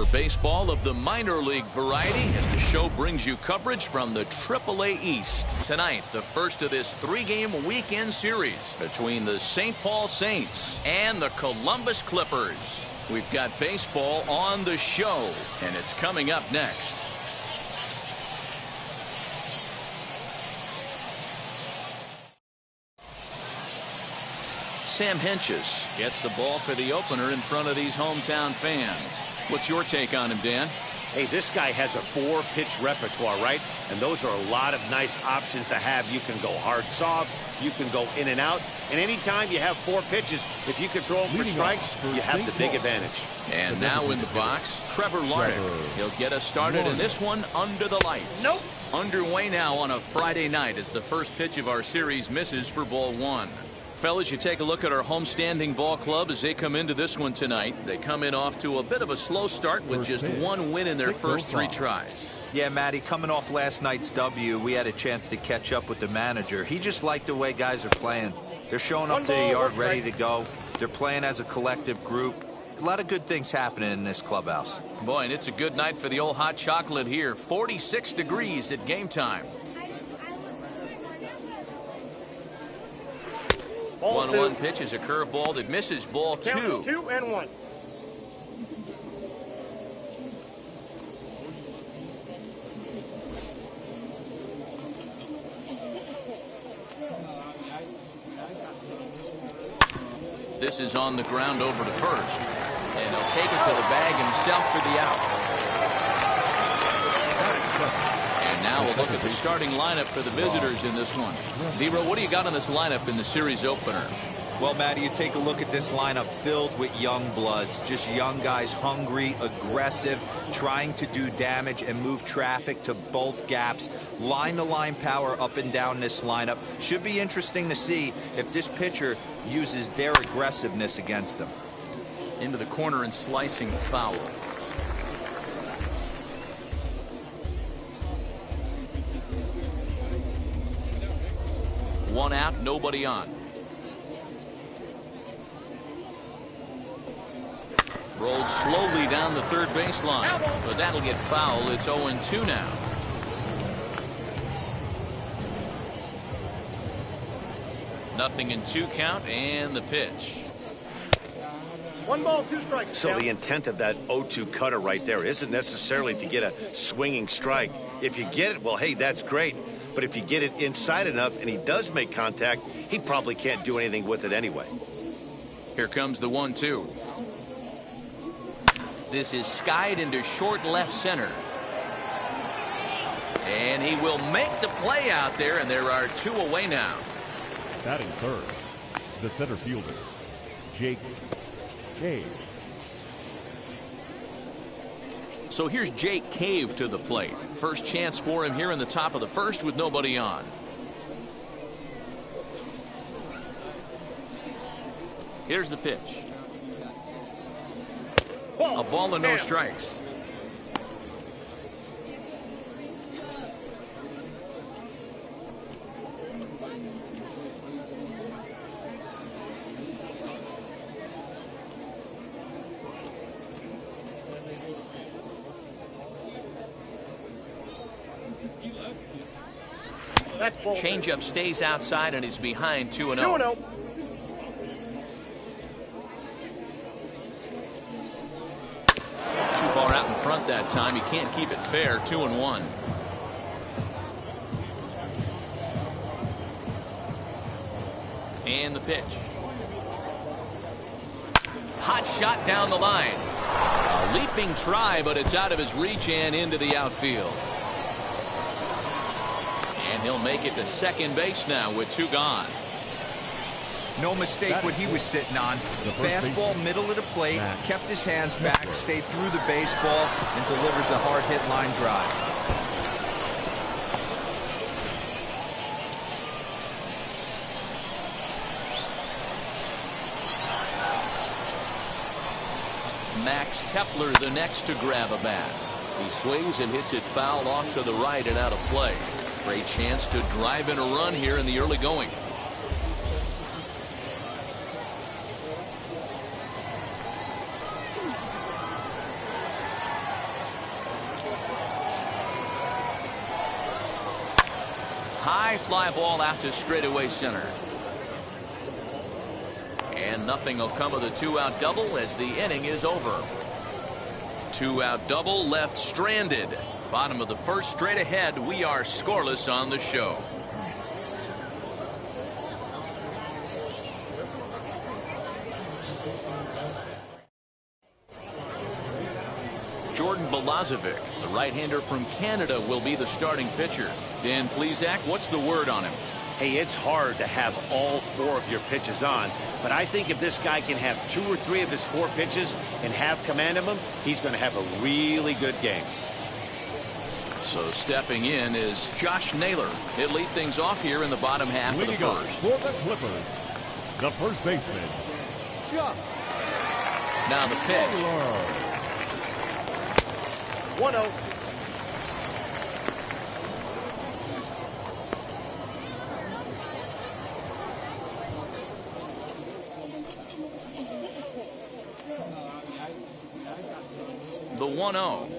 for baseball of the minor league variety as the show brings you coverage from the AAA East. Tonight, the first of this three-game weekend series between the St. Paul Saints and the Columbus Clippers. We've got baseball on the show, and it's coming up next. Sam Hentges gets the ball for the opener in front of these hometown fans. What's your take on him, Dan? Hey, this guy has a 4-pitch repertoire, right? And those are a lot of nice options to have. You can go hard soft, you can go in and out. And anytime you have 4 pitches, if you can throw them for strikes, you have the big advantage. And now in the box, Trevor Larnach. He'll get us started in this one under the lights. Nope. Underway now on a Friday night as the first pitch of our series misses for ball 1. Fellas, you take a look at our homestanding ball club as they come into this one tonight. They come in off to a bit of a slow start with just 1 win in their first 3 tries. Yeah, Matty, coming off last night's W, we had a chance to catch up with the manager. He just liked the way guys are playing. They're showing up to the yard ready to go. They're playing as a collective group. A lot of good things happening in this clubhouse. Boy, and it's a good night for the old hot chocolate here. 46 degrees at game time. 1-1 pitch is a curveball that misses ball 2. 2-1. This is on the ground over to first. And he'll take it to the bag himself for the out. And now we'll look at the starting lineup for the visitors in this one. Dero, what do you got on this lineup in the series opener? Well, Matty, you take a look at this lineup filled with young bloods. Just young guys, hungry, aggressive, trying to do damage and move traffic to both gaps. Line-to-line power up and down this lineup. Should be interesting to see if this pitcher uses their aggressiveness against them. Into the corner and slicing foul. One out, nobody on. Rolled slowly down the third baseline, but that'll get foul. It's 0-2 now. Nothing in 2 count, and the pitch. 1 ball, 2 strikes. So the intent of that 0-2 cutter right there isn't necessarily to get a swinging strike. If you get it, well, hey, that's great. But if you get it inside enough and he does make contact, he probably can't do anything with it anyway. Here comes the 1-2. This is skied into short left center. And he will make the play out there, and there are 2 away now. Batting third, the center fielder, Jake Cave. So here's Jake Cave to the plate. First chance for him here in the top of the first with nobody on. Here's the pitch. A ball and no strikes. Changeup stays outside and is behind 2-0. 2-0. Too far out in front that time. He can't keep it fair. 2-1. And the pitch. Hot shot down the line. A leaping try, but it's out of his reach and into the outfield. And he'll make it to second base now with 2 gone. No mistake what he was sitting on. Fastball, middle of the plate, kept his hands back, stayed through the baseball, and delivers a hard hit line drive. Max Kepler the next to grab a bat. He swings and hits it foul off to the right and out of play. Great chance to drive in a run here in the early going. High fly ball out to straightaway center. And nothing will come of the 2-out double as the inning is over. 2-out double left stranded. Bottom of the first, straight ahead. We are scoreless on the show. Jordan Balazovic, the right-hander from Canada, will be the starting pitcher. Dan Plesac, what's the word on him? Hey, it's hard to have all 4 of your pitches on, but I think if this guy can have 2 or 3 of his 4 pitches and have command of them, he's going to have a really good game. So stepping in is Josh Naylor. He'll lead things off here in the bottom half of the first. For the Clippers, the first baseman, Josh. Now the pitch. 1-0. The 1-0.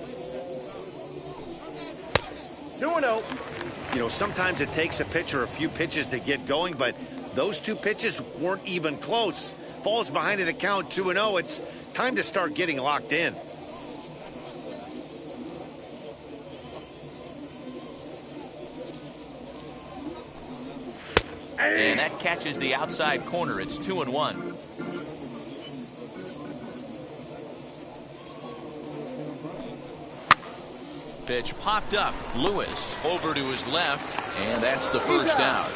2-0. You know, sometimes it takes a pitcher a few pitches to get going, but those 2 pitches weren't even close. Falls behind in the count 2-0. It's time to start getting locked in. And that catches the outside corner. It's 2-1. Pitch popped up. Lewis over to his left, and that's the first out.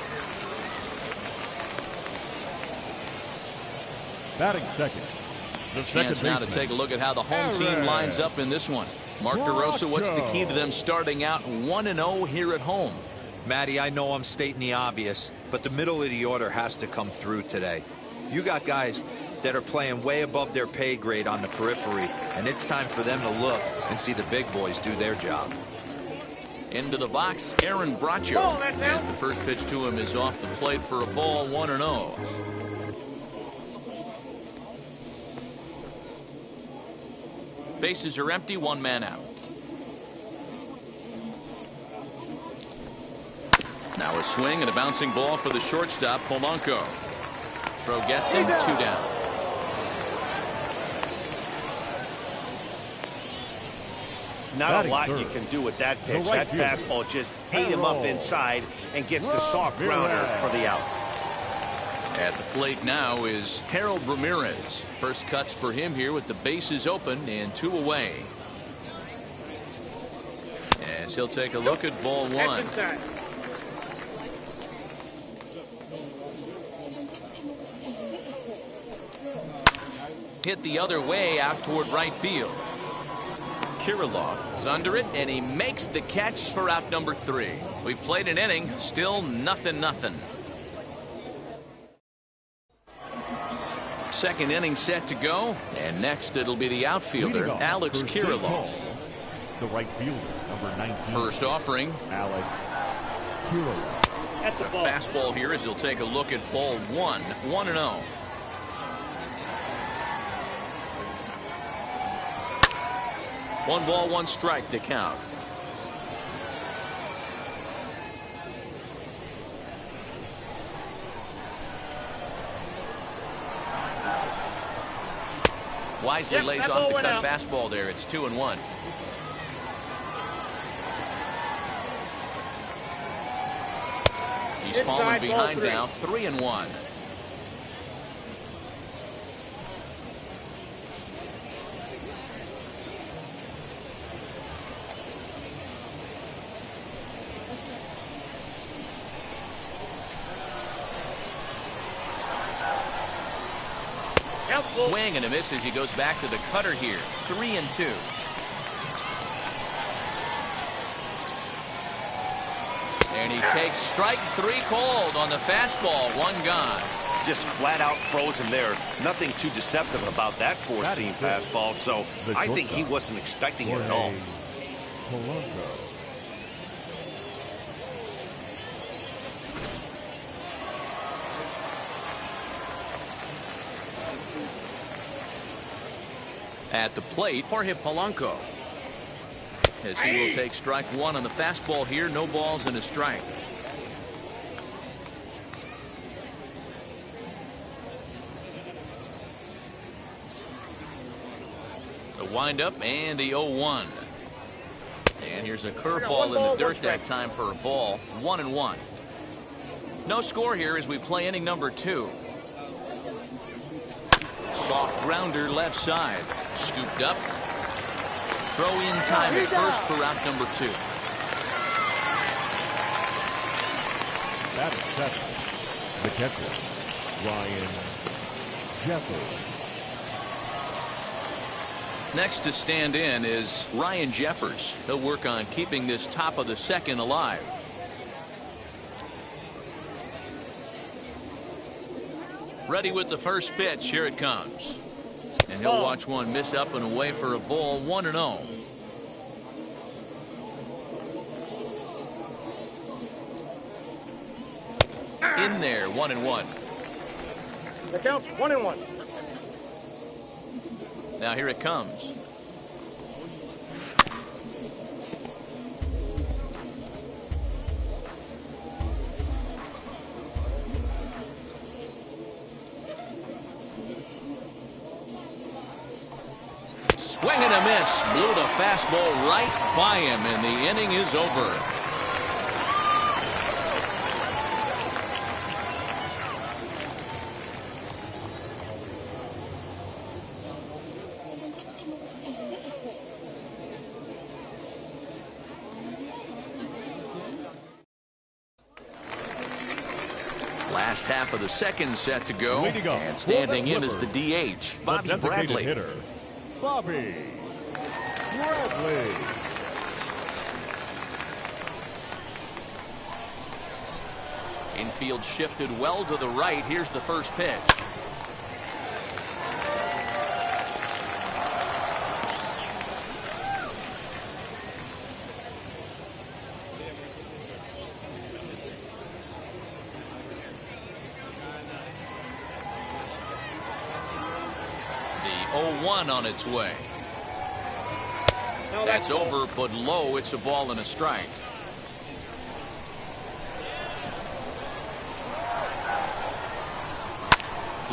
Batting second, the second Chance now to baseman, take a look at how the home team lines up in this one. Mark DeRosa, what's the key to them starting out 1-0 here at home? Matty, I know I'm stating the obvious, but the middle of the order has to come through today. You got guys that are playing way above their pay grade on the periphery, and it's time for them to look and see the big boys do their job. Into the box, Aaron Bracho. As the first pitch to him is off the plate for a ball, 1-0. Bases are empty, 1 man out. Now a swing and a bouncing ball for the shortstop, Polanco. Throw gets him, 2 down. Not a lot you can do with that pitch. That fastball just ate him up inside and gets the soft grounder for the out. At the plate now is Harold Ramirez. First cuts for him here with the bases open and 2 away. As he'll take a look at ball 1. Hit the other way out toward right field. Kirilloff is under it, and he makes the catch for out number 3. We've played an inning, still 0-0. Second inning set to go, and next it'll be the outfielder, Alex Kirilloff. The right fielder, number 19. First offering, Alex Kirilloff. That's a ball. Fastball here as he'll take a look at ball 1, 1-0. One ball, 1 strike to count. Wisely lays off the cut fastball there. It's 2-1. He's fallen behind now, 3-1. Swing and a miss as he goes back to the cutter here. 3-2. And he takes strike 3 called on the fastball. 1 gone. Just flat out frozen there. Nothing too deceptive about that 4-seam fastball, so I think he wasn't expecting it at all. Polanco. At the plate, Jorge Polanco. As he will take strike 1 on the fastball here. No balls and a strike. windup and the 0-1. And here's a curveball in the dirt that time for a ball. 1-1. No score here as we play inning number 2. Soft grounder left side. Scooped up. Throw in time at first for out number 2. That is second. The catcher, Ryan Jeffers. Next to stand in is Ryan Jeffers. He'll work on keeping this top of the second alive. Ready with the first pitch. Here it comes. And he'll watch one miss up and away for a ball. 1-0. In there. 1-1. The count's 1-1. Now here it comes. Swing and a miss. Blew the fastball right by him, and the inning is over. Last half of the second set to go, and standing in is the DH, Bobby Bradley. Hitter, Bobby Bradley. Infield shifted well to the right. Here's the first pitch. The 0-1 on its way. That's over, but low. It's a ball and a strike.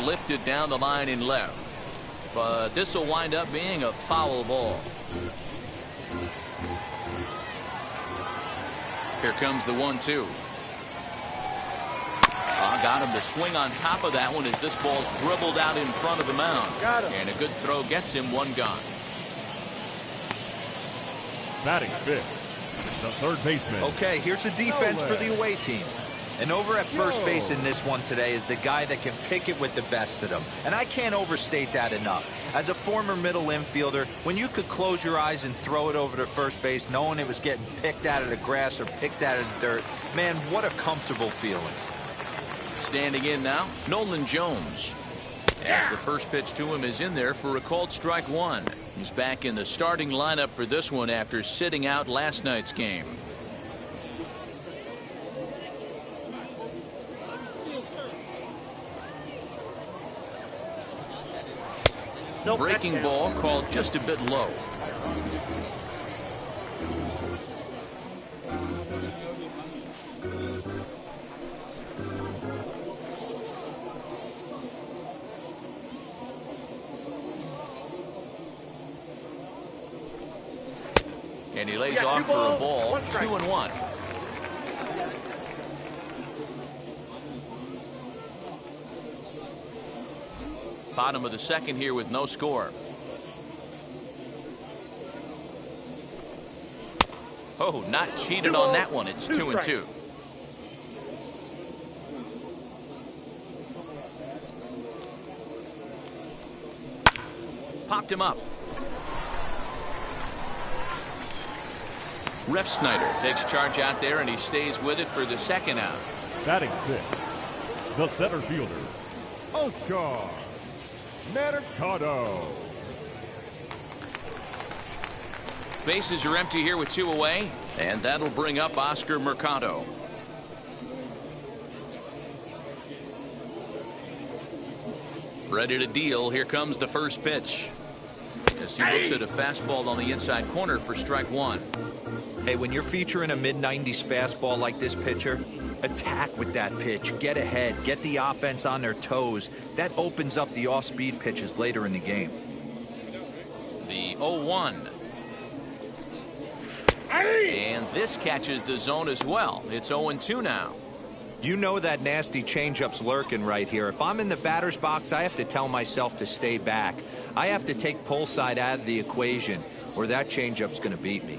Lifted down the line in left, but this will wind up being a foul ball. Here comes the 1-2. Got him to swing on top of that one as this ball's dribbled out in front of the mound. And a good throw gets him one gone. Batting fifth, the third baseman. Okay, here's a defense for the away team. And over at first base in this one today is the guy that can pick it with the best of them. And I can't overstate that enough. As a former middle infielder, when you could close your eyes and throw it over to first base knowing it was getting picked out of the grass or picked out of the dirt, man, what a comfortable feeling. Standing in now, Nolan Jones. As the first pitch to him is in there for a called strike one. He's back in the starting lineup for this one after sitting out last night's game. Breaking ball called just a bit low. And he lays off for a ball. 2-1. Bottom of the second here with no score. Oh, not cheated on that one. It's 2-2. Popped him up. Refsnyder takes charge out there, and he stays with it for the second out. Batting sixth, the center fielder, Oscar Mercado. Bases are empty here with two away, and that'll bring up Oscar Mercado. Ready to deal. Here comes the first pitch. As he looks at a fastball on the inside corner for strike one. Hey, when you're featuring a mid-90s fastball like this pitcher, attack with that pitch. Get ahead. Get the offense on their toes. That opens up the off-speed pitches later in the game. The 0-1. And this catches the zone as well. It's 0-2 now. You know that nasty changeup's lurking right here. If I'm in the batter's box, I have to tell myself to stay back. I have to take pull side out of the equation, or that changeup's going to beat me.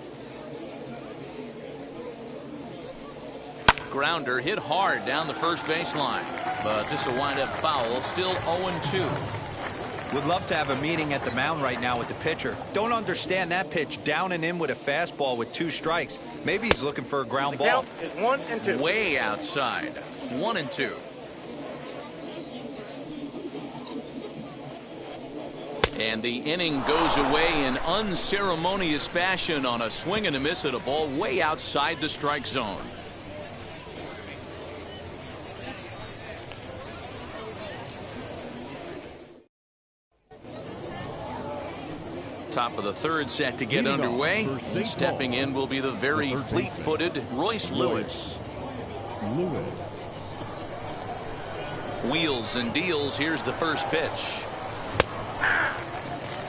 Grounder hit hard down the first baseline, but this will wind up foul. Still 0-2. Would love to have a meeting at the mound right now with the pitcher. Don't understand that pitch down and in with a fastball with 2 strikes. Maybe he's looking for a ground ball. Count is 1-2. Way outside. 1-2. And the inning goes away in unceremonious fashion on a swing and a miss at a ball way outside the strike zone. Top of the third set to get underway. And stepping in will be the very fleet-footed Royce Lewis. Wheels and deals. Here's the first pitch.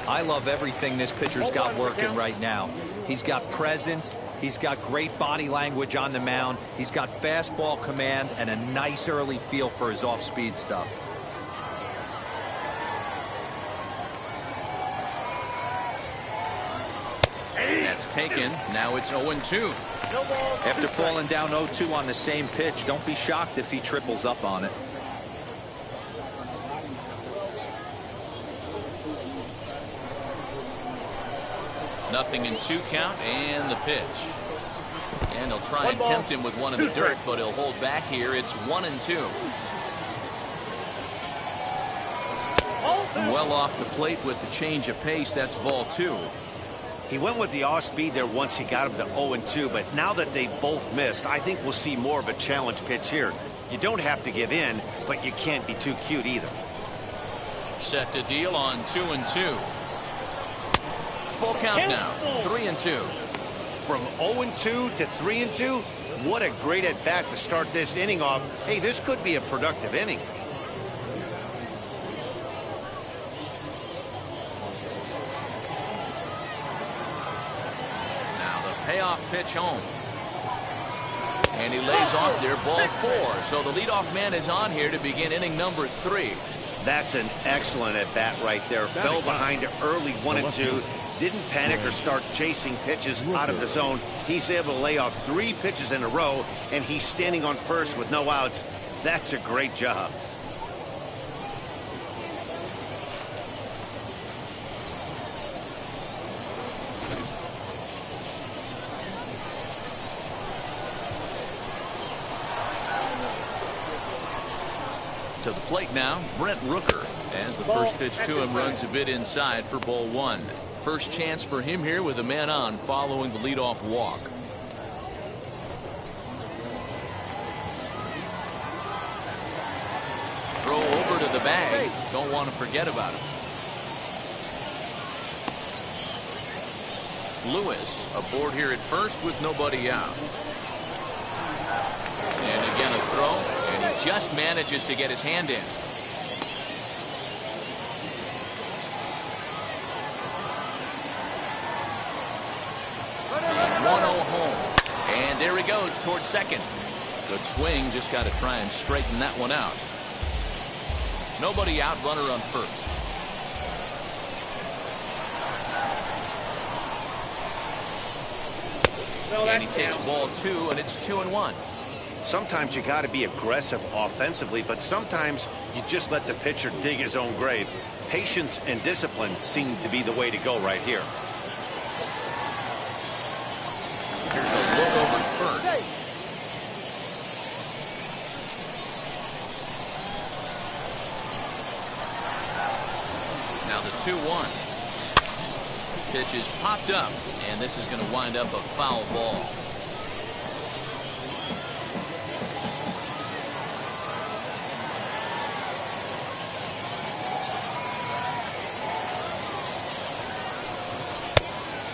I love everything this pitcher's got working right now. He's got presence. He's got great body language on the mound. He's got fastball command and a nice early feel for his off-speed stuff. That's taken. Now it's 0-2. After falling down 0-2 on the same pitch, don't be shocked if he triples up on it. Nothing in 2 count, and the pitch. And he'll try and tempt him with one in the dirt, but he'll hold back here. It's 1-2. Well off the plate with the change of pace. That's ball 2. He went with the off speed there once he got him to 0-2, but now that they both missed, I think we'll see more of a challenge pitch here. You don't have to give in, but you can't be too cute either. Set to deal on 2-2. Full count now. 3-2. From 0-2 to 3-2, what a great at bat to start this inning off. Hey, this could be a productive inning. Payoff pitch home. And he lays off there, ball 4. So the leadoff man is on here to begin inning number 3. That's an excellent at bat right there. Fell behind early 1-2. Didn't panic or start chasing pitches out of the zone. He's able to lay off 3 pitches in a row, and he's standing on first with no outs. That's a great job. To the plate now, Brent Rooker, as the first pitch to him runs a bit inside for ball 1. First chance for him here with a man on following the leadoff walk. Throw over to the bag. Don't want to forget about it. Lewis aboard here at first with nobody out. And again a throw, and he just manages to get his hand in. And 1-0 home. And there he goes towards second. Good swing, just got to try and straighten that one out. Nobody out, runner on first. And he takes ball 2, and it's 2-1. Sometimes you got to be aggressive offensively, but sometimes you just let the pitcher dig his own grave. Patience and discipline seem to be the way to go right here. Here's a look over first. Now the 2-1. Pitch is popped up, and this is going to wind up a foul ball.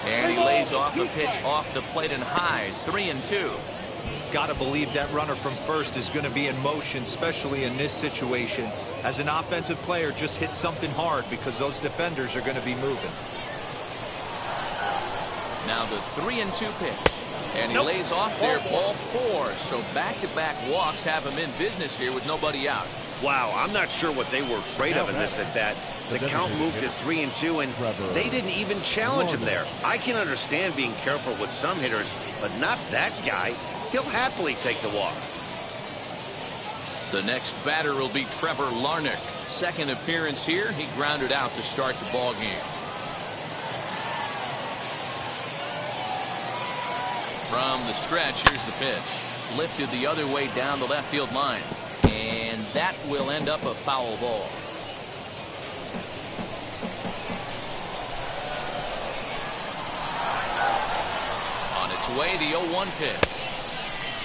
And he lays off a pitch off the plate and high. 3-2. Got to believe that runner from first is going to be in motion, especially in this situation. As an offensive player, just hit something hard because those defenders are going to be moving. Now the 3-2 pitch. And he lays off there, ball 4. So back-to-back walks have him in business here with nobody out. Wow, I'm not sure what they were afraid of in this at bat. The count moved to 3-2, and they didn't even challenge him there. I can understand being careful with some hitters, but not that guy. He'll happily take the walk. The next batter will be Trevor Larnach. Second appearance here. He grounded out to start the ball game. From the stretch, here's the pitch. Lifted the other way down the left field line. And that will end up a foul ball. On its way, the 0-1 pitch.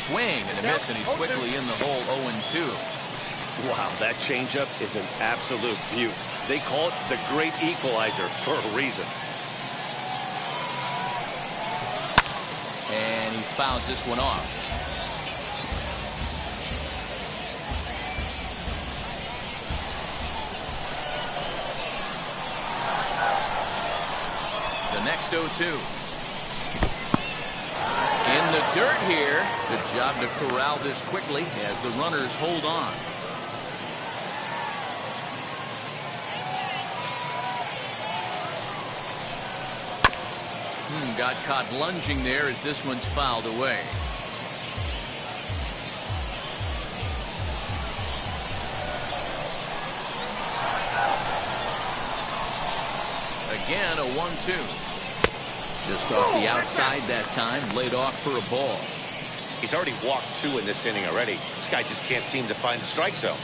Swing and a miss, and he's quickly in the hole. 0-2. Wow, that changeup is an absolute beaut. They call it the great equalizer for a reason. And he fouls this one off. The next 0-2. In the dirt here. Good job to corral this quickly as the runners hold on. Got caught lunging there as this one's fouled away. Again, a 1-2. Just off the outside that time, laid off for a ball. He's already walked 2 in this inning already. This guy just can't seem to find the strike zone.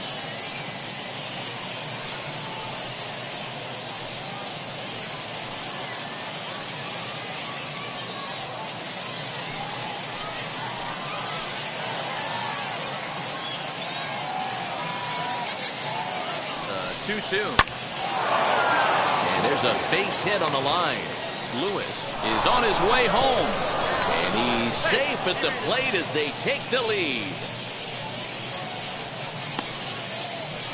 The 2-2. And there's a base hit on the line. Lewis is on his way home. And he's safe at the plate as they take the lead.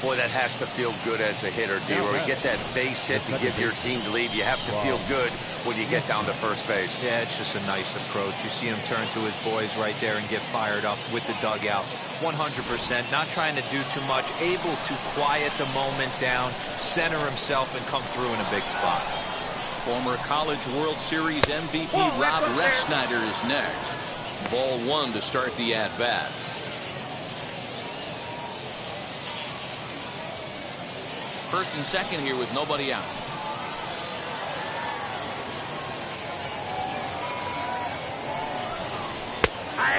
Boy, that has to feel good as a hitter, D-Roy. Get that base hit to give your team the lead. You have to feel good when you get down to first base. Yeah, it's just a nice approach. You see him turn to his boys right there and get fired up with the dugout. 100%, not trying to do too much, able to quiet the moment down, center himself, and come through in a big spot. Former College World Series MVP Rob Refsnyder is next. Ball 1 to start the at-bat. First and second here with nobody out.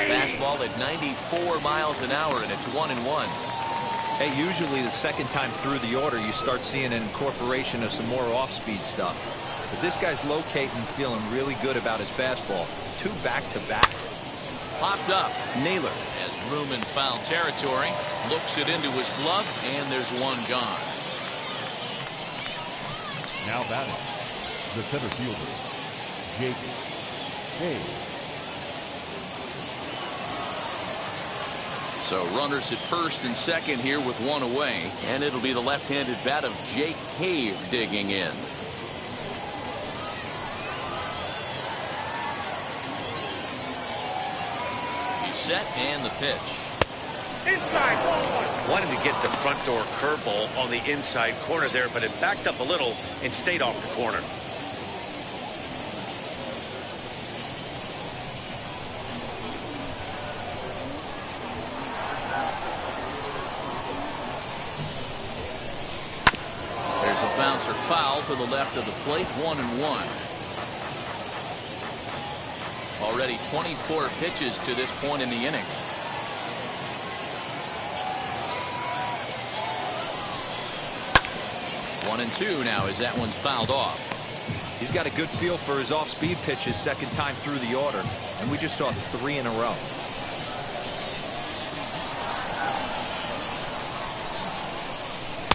Fastball at 94 miles an hour, and it's 1-1. Hey, usually the second time through the order, you start seeing an incorporation of some more off-speed stuff. But this guy's locating, feeling really good about his fastball. 2 back-to-back. Popped up. Naylor has room in foul territory. Looks it into his glove, and there's one gone. Now batting, the center fielder, Jake Hayes. So runners at first and second here with 1 away, and it'll be the left-handed bat of Jake Cave digging in. He's set, and the pitch. Inside. Wanted to get the front door curveball on the inside corner there, but it backed up a little and stayed off the corner. There's a bouncer foul to the left of the plate. 1-1. Already 24 pitches to this point in the inning. 1-2 now as that one's fouled off. He's got a good feel for his off-speed pitches second time through the order, and we just saw 3 in a row.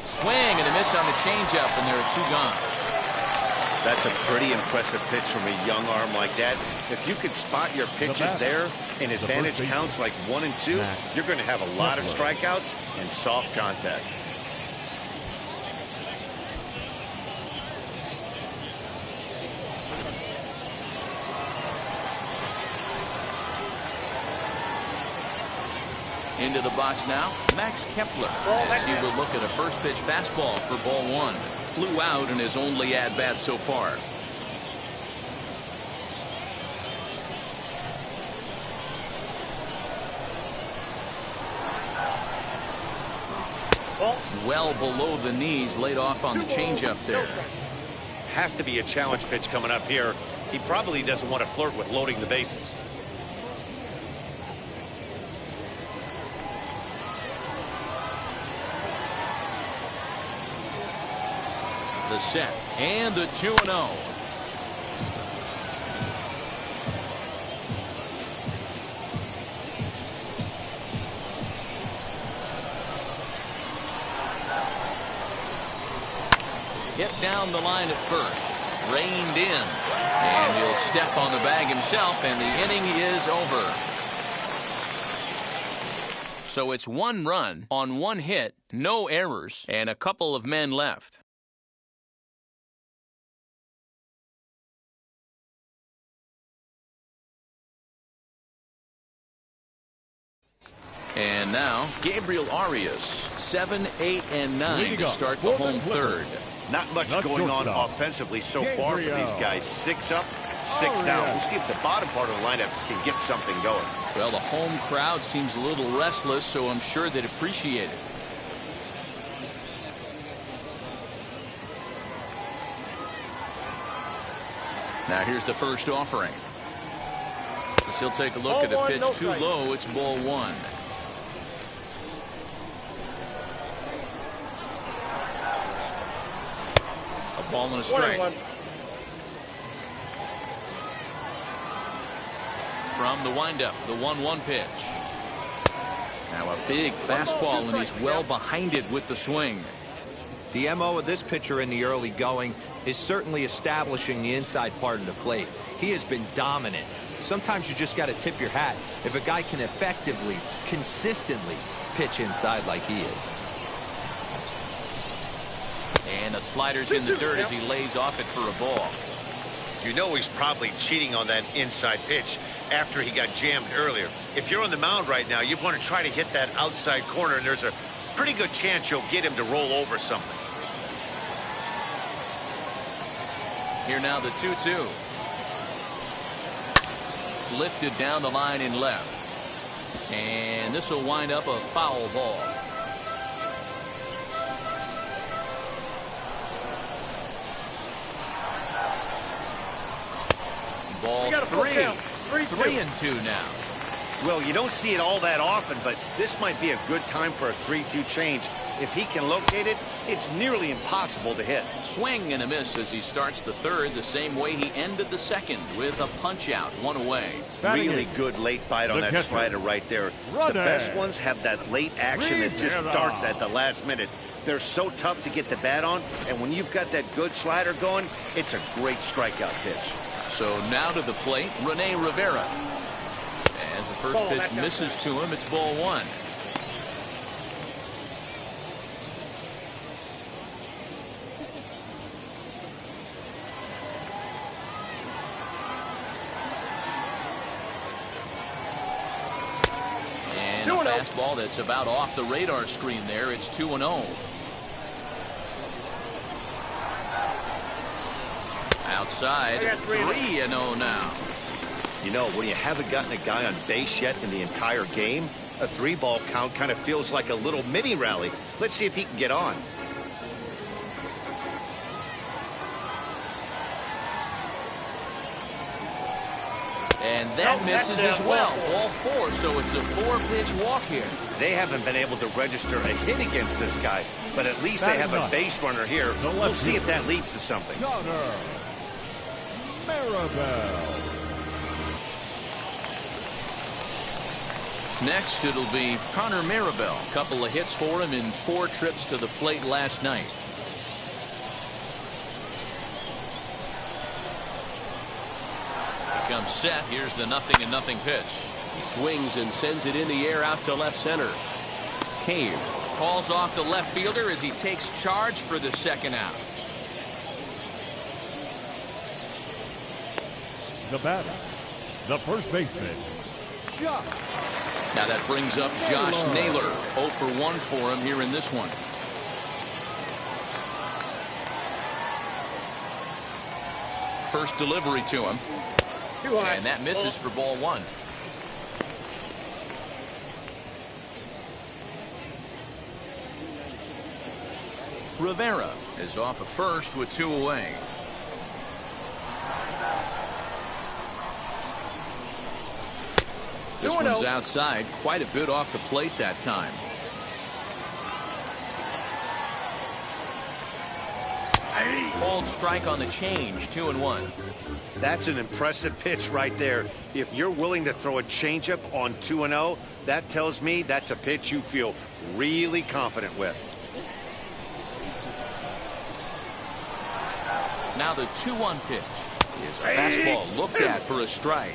Swing and a miss on the changeup, and there are 2 gone. That's a pretty impressive pitch from a young arm like that. If you could spot your pitches there and advantage counts like 1 and 2, you're going to have a lot of strikeouts and soft contact. Into the box now, Max Kepler, as he will look at a first pitch fastball for ball one. Flew out in his only at-bat so far. Well below the knees, laid off on the changeup there. Has to be a challenge pitch coming up here. He probably doesn't want to flirt with loading the bases. The set and the 2-0. Hit down the line at first, reined in, and he'll step on the bag himself, and the inning is over. So it's 1 run on 1 hit, no errors, and a couple of men left. And now, Gabriel Arias, 7, 8, and 9 to start the home third. Not much going on offensively so far for these guys. 6 up, 6 down. We'll see if the bottom part of the lineup can get something going. Well, the home crowd seems a little restless, so I'm sure they'd appreciate it. Now here's the first offering. As he'll take a look at a pitch too low. It's ball 1. A ball and a strike. From the windup, the 1-1 pitch. Now a big fastball, and he's well behind it with the swing. The MO of this pitcher in the early going is certainly establishing the inside part of the plate. He has been dominant. Sometimes you just got to tip your hat if a guy can effectively, consistently pitch inside like he is. And the slider's in the dirt as he lays off it for a ball. You know he's probably cheating on that inside pitch after he got jammed earlier. If you're on the mound right now, you want to try to hit that outside corner, and there's a pretty good chance you'll get him to roll over something. Here now the 2-2. Lifted down the line in left. And this will wind up a foul ball. Ball 3. 3-2 now. Well, you don't see it all that often, but this might be a good time for a 3-2 change. If he can locate it, it's nearly impossible to hit. Swing and a miss as he starts the third the same way he ended the second, with a punch out, 1 away. Really good late bite on that slider right there. The best ones have that late action that just starts at the last minute. They're so tough to get the bat on, and when you've got that good slider going, it's a great strikeout pitch. So now to the plate, Rene Rivera. As the first pitch misses to him, it's ball 1. And a fastball that's about off the radar screen there. It's 2-0. Outside, 3-0 now. You know, when you haven't gotten a guy on base yet in the entire game, a 3-ball count kind of feels like a little mini rally. Let's see if he can get on. And that misses as well. Ball 4, so it's a 4-pitch walk here. They haven't been able to register a hit against this guy, but at least they have a base runner here. We'll see if that leads to something. Connor Marabell. Next, it'll be Connor Marabell. A couple of hits for him in 4 trips to the plate last night. He comes set. Here's the 0-0 pitch. He swings and sends it in the air out to left center. Cave calls off the left fielder as he takes charge for the second out. The batter, the first baseman, Josh Now that brings up Josh Naylor. 0 for 1 for him here in this one. First delivery to him. And that misses for ball 1. Rivera is off of first with 2 away. This one's outside, quite a bit off the plate that time. Called strike on the change, 2-1. That's an impressive pitch right there. If you're willing to throw a changeup on 2-0, that tells me that's a pitch you feel really confident with. Now the 2-1 pitch is a fastball looked at for a strike.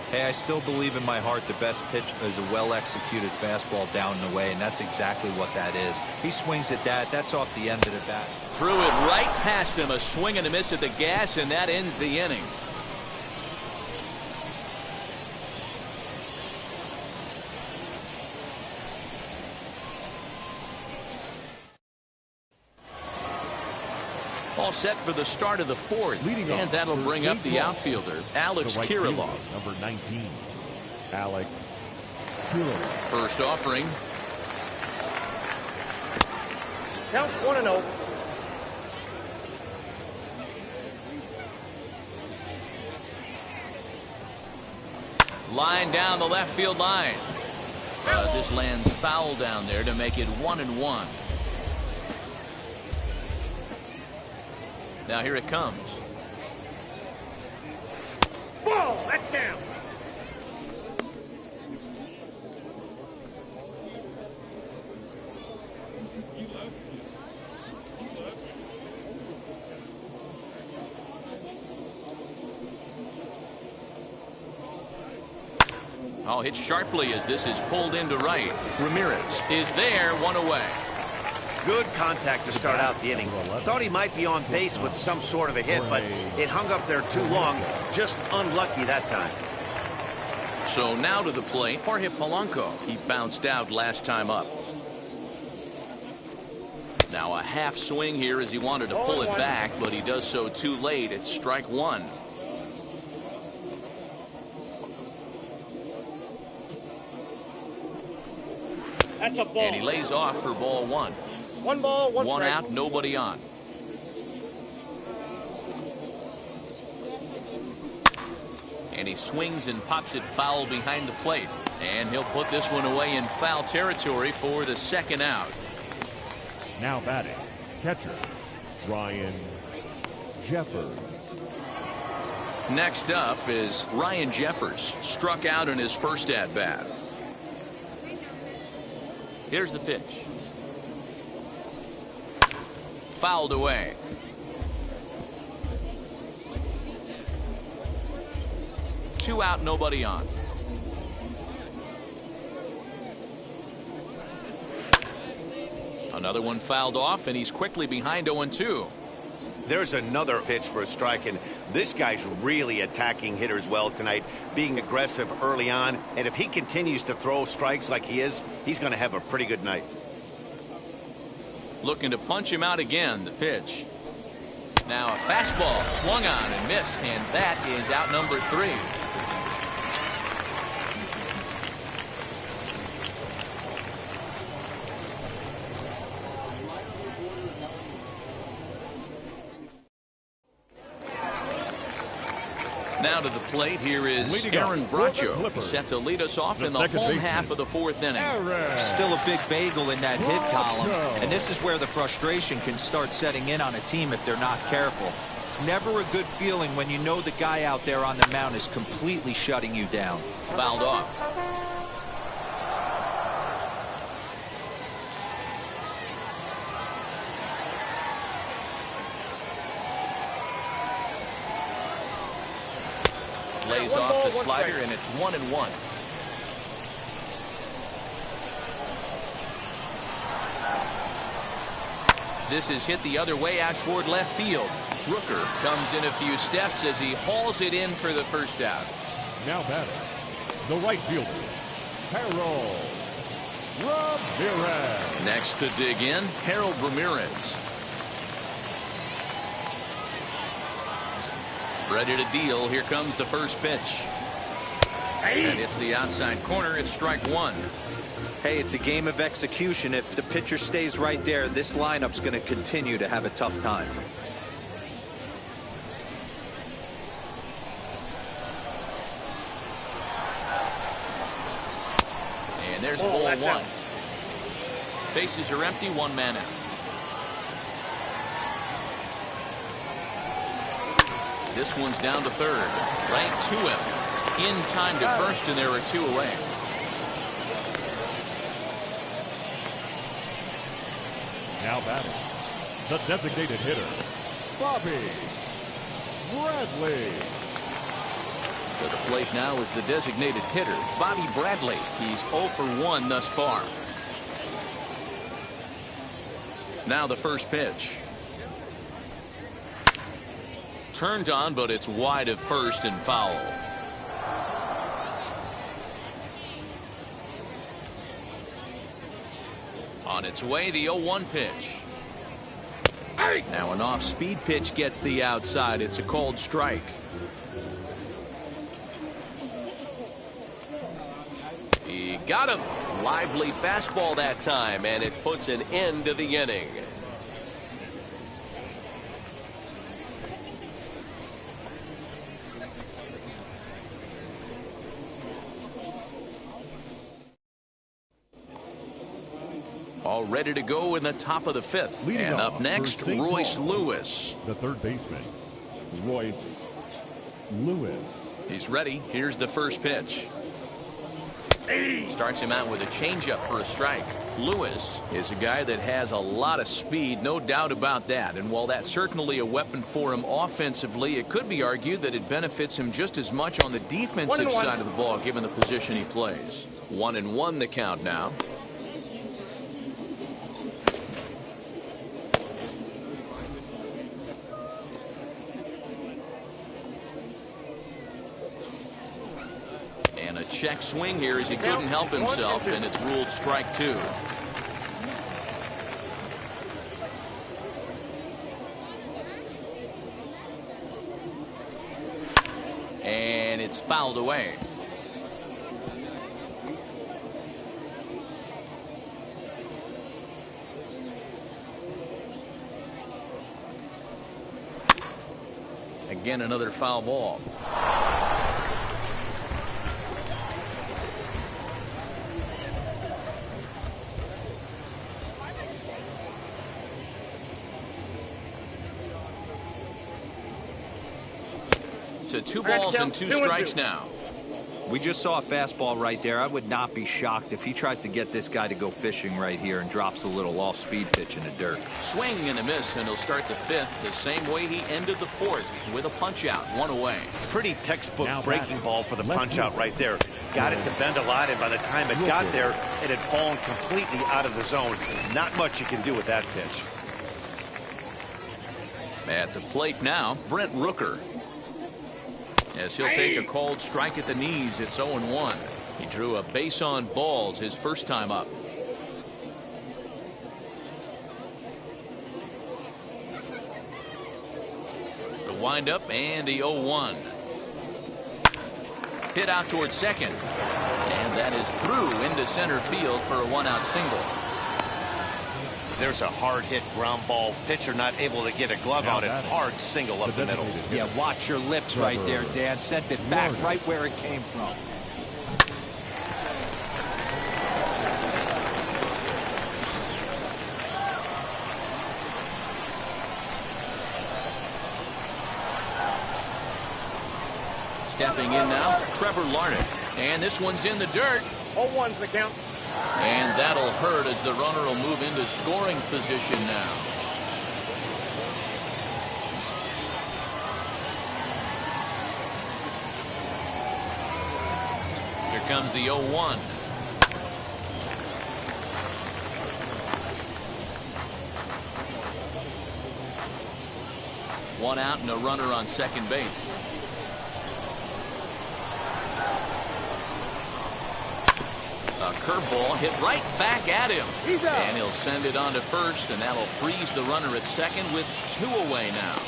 Hey, I still believe in my heart the best pitch is a well-executed fastball down and away, and that's exactly what that is. He swings at that. That's off the end of the bat. Threw it right past him. A swing and a miss at the gas, and that ends the inning. All set for the start of the 4th, and that'll bring up the outfielder, Alex Kirilloff. Number 19, Alex Kirilloff. First offering. Count 1-0. Line down the left field line. This lands foul down there to make it 1-1. Now here it comes. Ball, that's down. Oh, hit sharply as this is pulled into right. Ramirez is there, 1 away. Good contact to start out the inning. Thought he might be on base with some sort of a hit, but it hung up there too long. Just unlucky that time. So now to the plate, Jorge Polanco. He bounced out last time up. Now a half swing here as he wanted to pull it back, but he does so too late. It's strike 1. That's a ball. And he lays off for ball 1. 1 ball, 1 One strike. out, nobody on. And he swings and pops it foul behind the plate. And he'll put this one away in foul territory for the 2nd out. Now batting, catcher, Ryan Jeffers. Next up is Ryan Jeffers. Struck out in his first at-bat. Here's the pitch. Fouled away. Two out, nobody on. Another one fouled off, and he's quickly behind 0-2. There's another pitch for a strike, and this guy's really attacking hitters well tonight, being aggressive early on, and if he continues to throw strikes like he is, he's going to have a pretty good night. Looking to punch him out again, the pitch. Now a fastball swung on and missed, and that is out number 3. Now to the plate, here is Aaron Bracho. He's set to lead us off in the home half of the 4th inning. Still a big bagel in that hit column, and this is where the frustration can start setting in on a team if they're not careful. It's never a good feeling when you know the guy out there on the mound is completely shutting you down. Fouled off. Lays off the slider, and it's 1-1. This is hit the other way out toward left field. Rooker comes in a few steps as he hauls it in for the first out. Now batting, the right fielder, Harold Ramirez. Next to dig in, Harold Ramirez. Ready to deal. Here comes the first pitch. And it's the outside corner. It's strike one. Hey, it's a game of execution. If the pitcher stays right there, this lineup's going to continue to have a tough time. And there's ball one. Bases are empty, one man out. This one's down to third. Right to him. In time to first, and there are two away. Now batting, the designated hitter, Bobby Bradley. To the plate now is the designated hitter, Bobby Bradley. He's 0 for 1 thus far. Now the first pitch. Turned on, but it's wide of first and foul. On its way, the 0-1 pitch. Now an off-speed pitch gets the outside. It's a called strike. He got him. Lively fastball that time, and it puts an end to the inning. All ready to go in the top of the fifth. Leading and off up next, for St. Royce Paul, Lewis. the third baseman, Royce Lewis. He's ready. Here's the first pitch. Starts him out with a changeup for a strike. Lewis is a guy that has a lot of speed, no doubt about that. And while that's certainly a weapon for him offensively, it could be argued that it benefits him just as much on the defensive side of the ball, given the position he plays. 1-1 the count now. Check swing here as he couldn't help himself, and it's ruled strike two. And it's fouled away. Again, another foul ball. To 2 balls and 2 strikes now. We just saw a fastball right there. I would not be shocked if he tries to get this guy to go fishing right here and drops a little off-speed pitch in the dirt. Swing and a miss, and he'll start the fifth the same way he ended the fourth, with a punch-out, 1 away. Pretty textbook Now breaking ball for the punch-out right there. Got it to bend a lot, and by the time it got there, it had fallen completely out of the zone. Not much you can do with that pitch. At the plate now, Brent Rooker. As he'll take a called strike at the knees, it's 0-1. He drew a base on balls his first time up. The windup and the 0-1. Hit out towards second. And that is through into center field for a 1-out single. There's a hard hit ground ball. Pitcher not able to get a glove on it. Hard single up the middle. Yeah, watch your lips right there, Dan. Sent it back right where it came from. Stepping in now, Trevor Larnach. And this one's in the dirt. 0-1's the count. And that'll hurt as the runner will move into scoring position now. Here comes the 0-1. One out and a runner on second base. curveball hit right back at him. And he'll send it on to first, and that'll freeze the runner at second with 2 away now.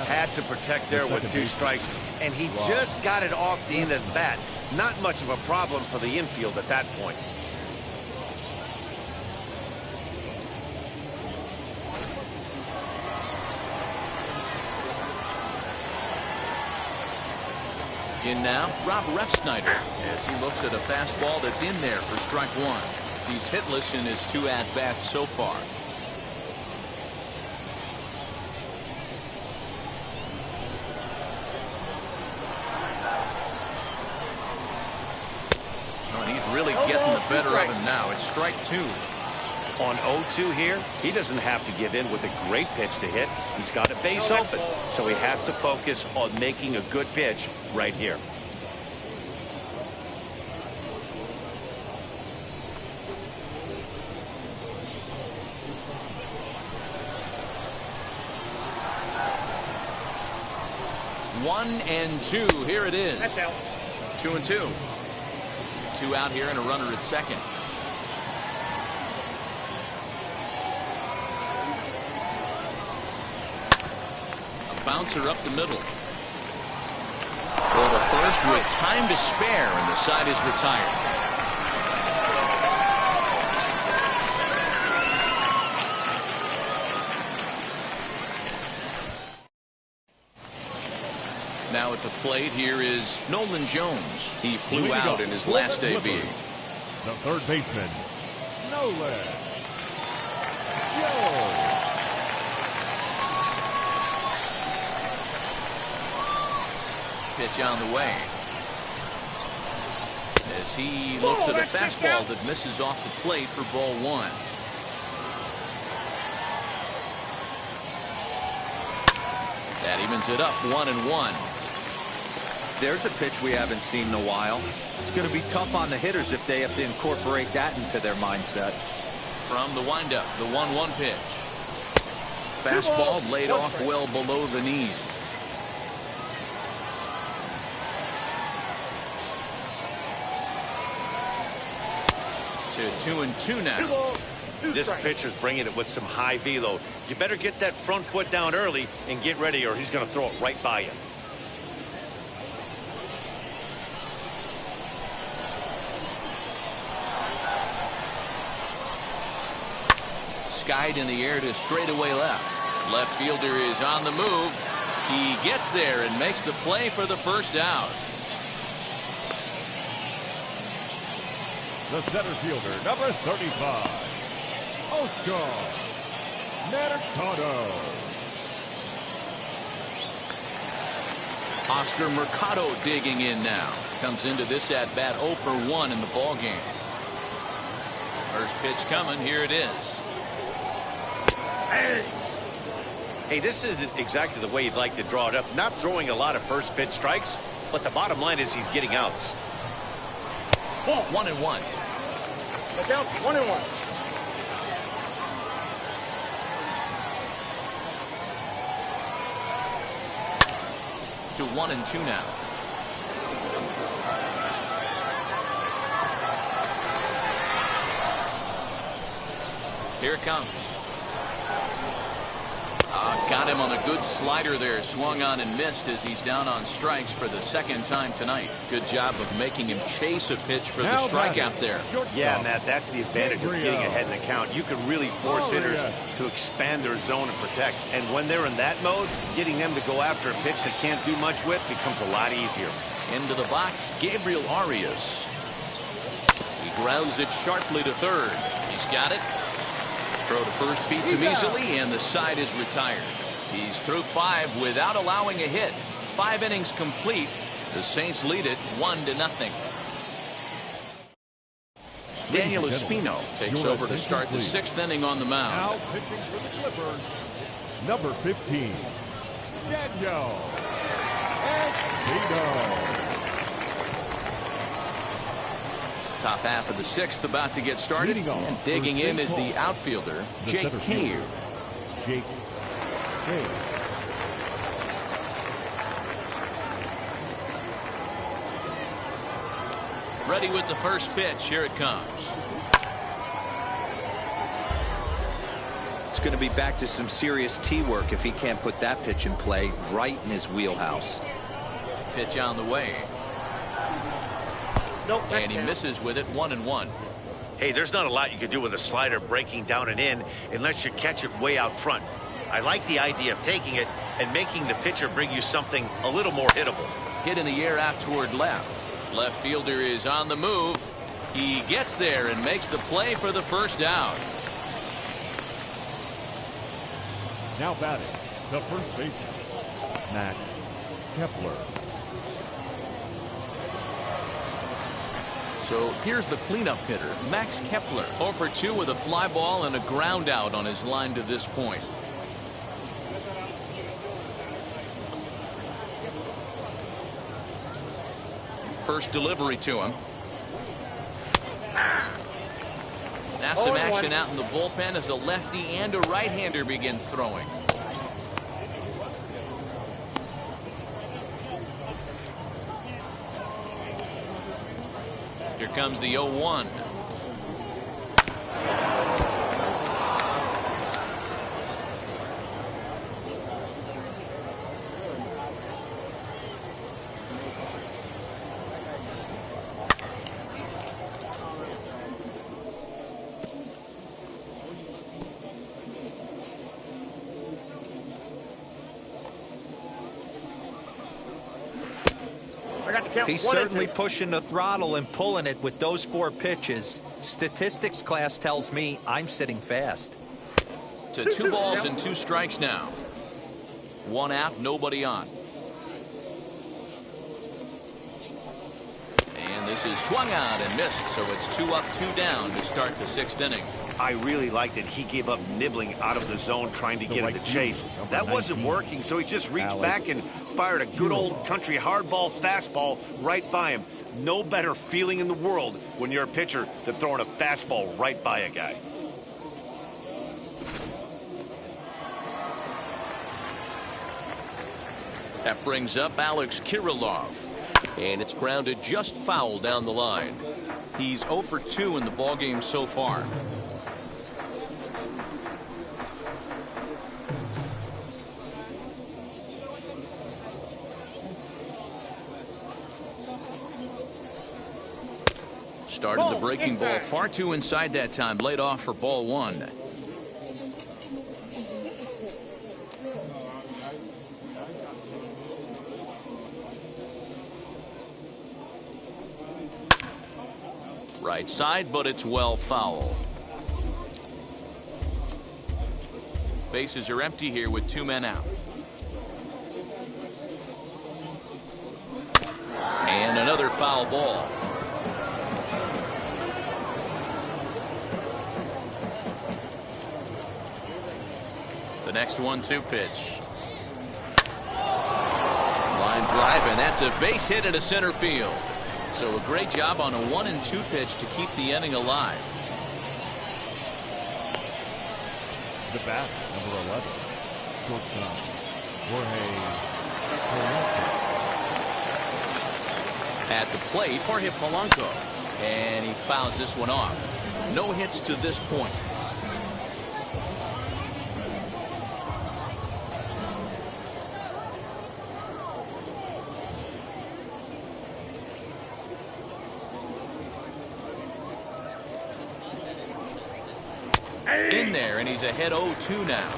Had to protect there with 2 strikes, and he just got it off the end of the bat. Not much of a problem for the infield at that point. In now, Rob Refsnyder, as he looks at a fastball that's in there for strike 1. He's hitless in his 2 at-bats so far. Oh, and he's really getting the better of him now. It's strike 2. On 0-2 here, he doesn't have to give in with a great pitch to hit. He's got a base open, so he has to focus on making a good pitch right here. One and 2. Here it is. That's out. 2 and 2. 2 out here and a runner at second. Bouncer up the middle. Well, the first with time to spare, and the side is retired. Now at the plate here is Nolan Jones. He flew out in his last AB. The third baseman, Nolan Jones. Pitch on the way. As he looks at a fastball that misses off the plate for ball 1. That evens it up 1-1. There's a pitch we haven't seen in a while. It's going to be tough on the hitters if they have to incorporate that into their mindset. From the windup, the 1-1 pitch. Fastball laid off well below the knees. To 2 and 2 now. This pitcher's bringing it with some high velo. You better get that front foot down early and get ready, or he's going to throw it right by you. Skied in the air to straightaway left. Left fielder is on the move. He gets there and makes the play for the first out. The center fielder, number 35, Oscar Mercado. Oscar Mercado digging in now. Comes into this at-bat 0 for 1 in the ball game. First pitch coming. Here it is. Hey, this isn't exactly the way you'd like to draw it up. Not throwing a lot of first pitch strikes, but the bottom line is he's getting outs. Ball 1-1. Look out. 1-1. To 1-2 now. Here it comes. Got him on a good slider there. Swung on and missed as he's down on strikes for the second time tonight. Good job of making him chase a pitch for the strikeout there. Yeah, Matt, that's the advantage of getting ahead in the count. You can really force hitters to expand their zone and protect. And when they're in that mode, getting them to go after a pitch they can't do much with becomes a lot easier. Into the box, Gabriel Arias. He grounds it sharply to third. He's got it. Throw to first beats him easily, and the side is retired. He's through 5 without allowing a hit. 5 innings complete. The Saints lead it 1-0. Daniel Espino takes over to start the 6th inning on the mound. Now pitching for the Clippers, number 15, Daniel Espino. Top half of the 6th about to get started, and digging in is the outfielder, Jake Cave. Jake Cave. Ready with the first pitch. Here it comes. It's going to be back to some serious tee work if he can't put that pitch in play right in his wheelhouse. Pitch on the way. Nope, And he misses with it, 1-1. Hey, there's not a lot you can do with a slider breaking down and in unless you catch it way out front. I like the idea of taking it and making the pitcher bring you something a little more hittable. Hit in the air out toward left. Left fielder is on the move. He gets there and makes the play for the first out. Now batting, the first baseman, Max Kepler. So here's the cleanup hitter, Max Kepler, 0 for 2 with a fly ball and a ground out on his line to this point. First delivery to him. Now some action out in the bullpen as a lefty and a right-hander begin throwing. Here comes the 0-1. He's certainly pushing the throttle and pulling it with those 4 pitches. Statistics class tells me I'm sitting fast. To 2 balls and 2 strikes now. 1 out, nobody on. And this is swung out and missed, so it's 2 up, 2 down to start the 6th inning. I really liked it. He gave up nibbling out of the zone trying to get in the chase. That wasn't working, so he just reached back and fired a good old country hardball fastball right by him. No better feeling in the world when you're a pitcher than throwing a fastball right by a guy. That brings up Alex Kirilloff. And it's grounded just foul down the line. He's 0 for 2 in the ballgame so far. Started the breaking ball far too inside that time. Laid off for ball 1. Right side, but it's well foul. Bases are empty here with 2 men out. And another foul ball. The next 1-2 pitch. Line drive, and that's a base hit into center field. So a great job on a 1-2 pitch to keep the inning alive. The bat, number 11, shortstop, Jorge Polanco. At the plate, Jorge Polanco. And he fouls this one off. No hits to this point. In there, and he's ahead 0-2 now.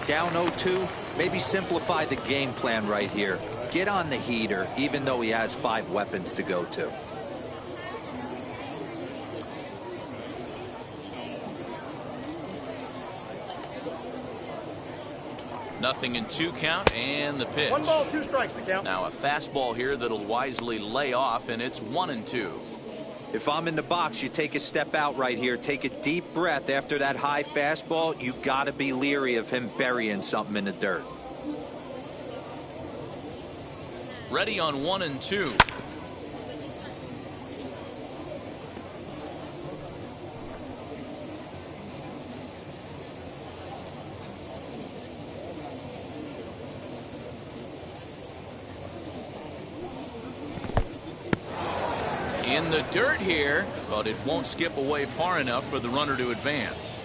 Down 0-2, maybe simplify the game plan right here. Get on the heater, even though he has 5 weapons to go to. Nothing in 2 count, and the pitch. 1 ball, 2 strikes to count. Now a fastball here that'll wisely lay off, and it's 1-2. If I'm in the box, you take a step out right here. Take a deep breath after that high fastball. You got to be leery of him burying something in the dirt. Ready on 1-2. In the dirt here, but it won't skip away far enough for the runner to advance.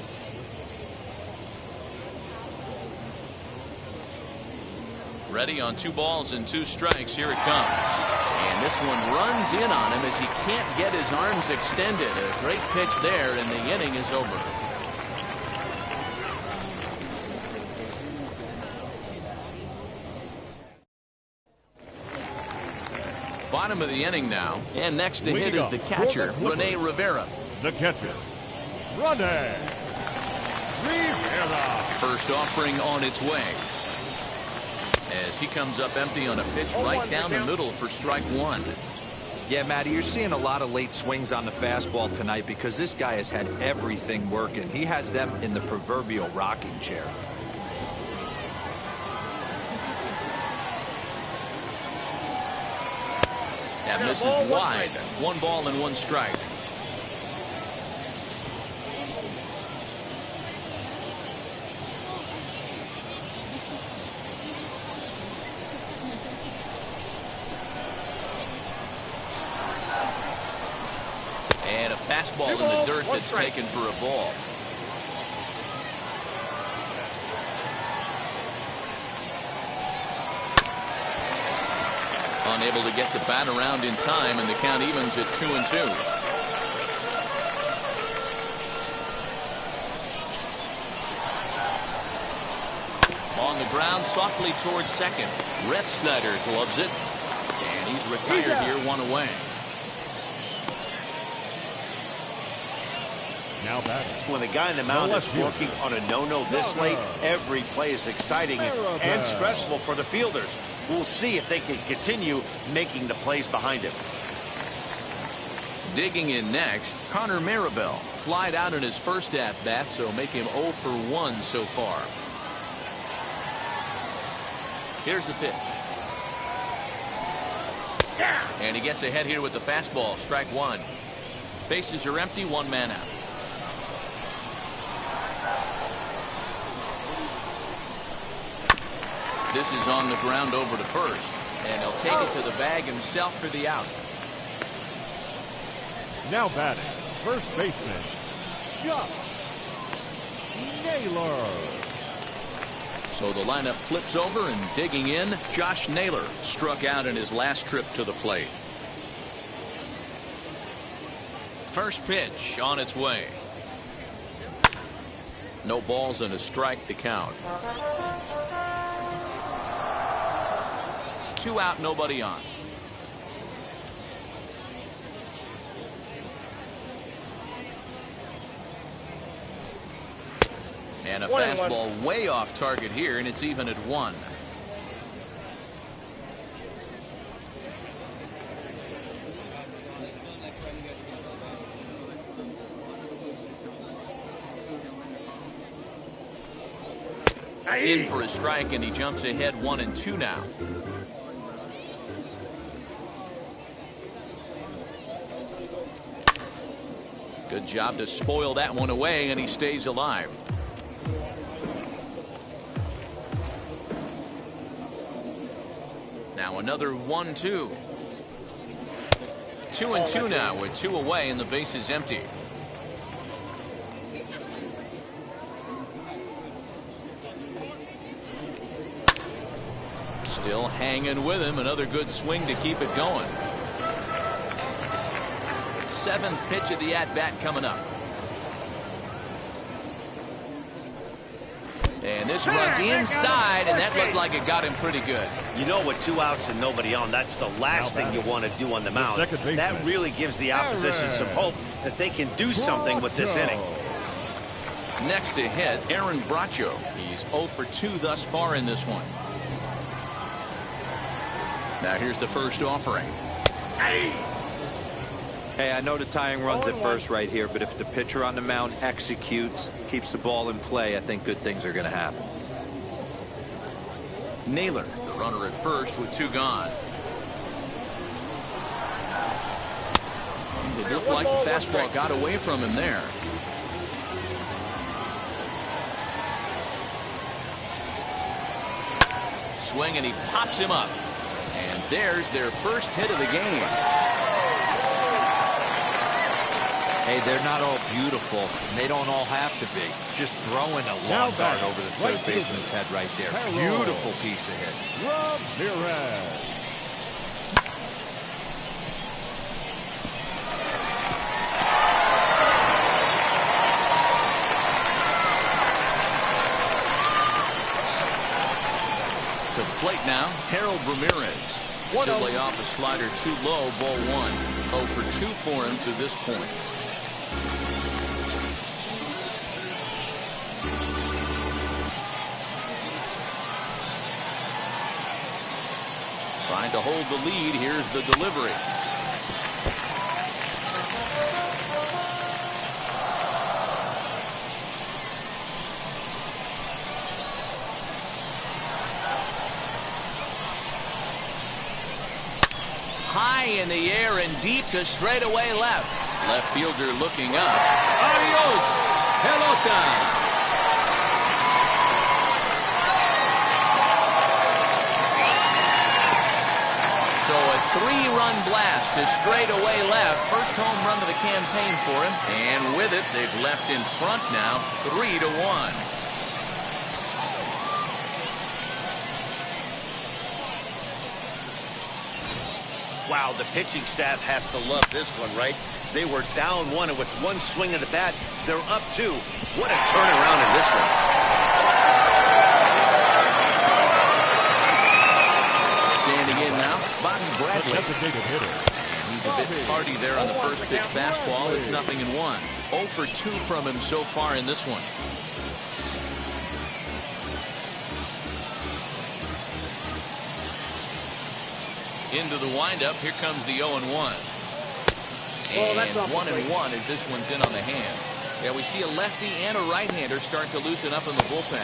Ready on 2 balls and 2 strikes. Here it comes. And this one runs in on him as he can't get his arms extended. A great pitch there, and the inning is over. Bottom of the inning now, and next to hit is the catcher, Rene Rivera. The catcher, Rene Rivera. First offering on its way, as he comes up empty on a pitch right down the middle for strike 1. Yeah, Matty, you're seeing a lot of late swings on the fastball tonight because this guy has had everything working. He has them in the proverbial rocking chair. That misses wide. 1 ball and 1 strike. And a fastball in the dirt that's taken for a ball. Unable to get the bat around in time, and the count evens at 2-2. On the ground, softly towards second. Refsnyder gloves it, and he's retired here, 1 away. Now batting. When the guy in the mound is working on a no-no this late, every play is exciting and stressful for the fielders. We'll see if they can continue making the plays behind him. Digging in next, Connor Maribel. Flied out in his first at-bat, so make him 0 for 1 so far. Here's the pitch. And he gets ahead here with the fastball. Strike 1. Bases are empty, 1 man out. This is on the ground over to first, and he'll take it to the bag himself for the out. Now batting, first baseman, Josh Naylor. So the lineup flips over, and digging in, Josh Naylor struck out in his last trip to the plate. First pitch on its way. No balls and a strike to count. 2 out, nobody on. And a fastball way off target here, and it's even at 1. In for a strike, and he jumps ahead 1-2 now. Good job to spoil that one away, and he stays alive. Now another 1-2. 2-2 now with 2 away, and the base is empty. Still hanging with him. Another good swing to keep it going. 7th pitch of the at-bat coming up. And this runs inside, and that looked like it got him pretty good. You know, with 2 outs and nobody on, that's the last thing you want to do on the mound. That really gives the opposition some hope that they can do something with this inning. Next to hit, Aaron Bracho. He's 0 for 2 thus far in this one. Now here's the first offering. Hey, I know the tying runs at first right here, but if the pitcher on the mound executes, keeps the ball in play, I think good things are going to happen. Naylor, the runner at first with 2 gone. It looked like the fastball got away from him there. Swing, and he pops him up. And there's their first hit of the game. Hey, they're not all beautiful, and they don't all have to be. Just throwing a long dart over the third baseman's head right there. Beautiful piece of hit. Ramirez. To the plate now, Harold Ramirez. Should lay off a slider too low, ball one. 0 for 2 for him to this point. Trying to hold the lead. Here's the delivery. High in the air and deep to straightaway left. Left fielder looking up. Adios, pelota. So a 3-run blast to straightaway left. First home run of the campaign for him. And with it, they've left in front now 3-1. Wow, the pitching staff has to love this one, right? They were down 1, and with one swing of the bat, they're up 2. What a turnaround in this one. Standing in now, Bobby Bradley. He's a bit tardy there on the first pitch fastball. It's 0-1. 0 for 2 from him so far in this one. Into the windup. Here comes the 0-1. And 1-1 as this one's in on the hands. Yeah, we see a lefty and a right-hander start to loosen up in the bullpen.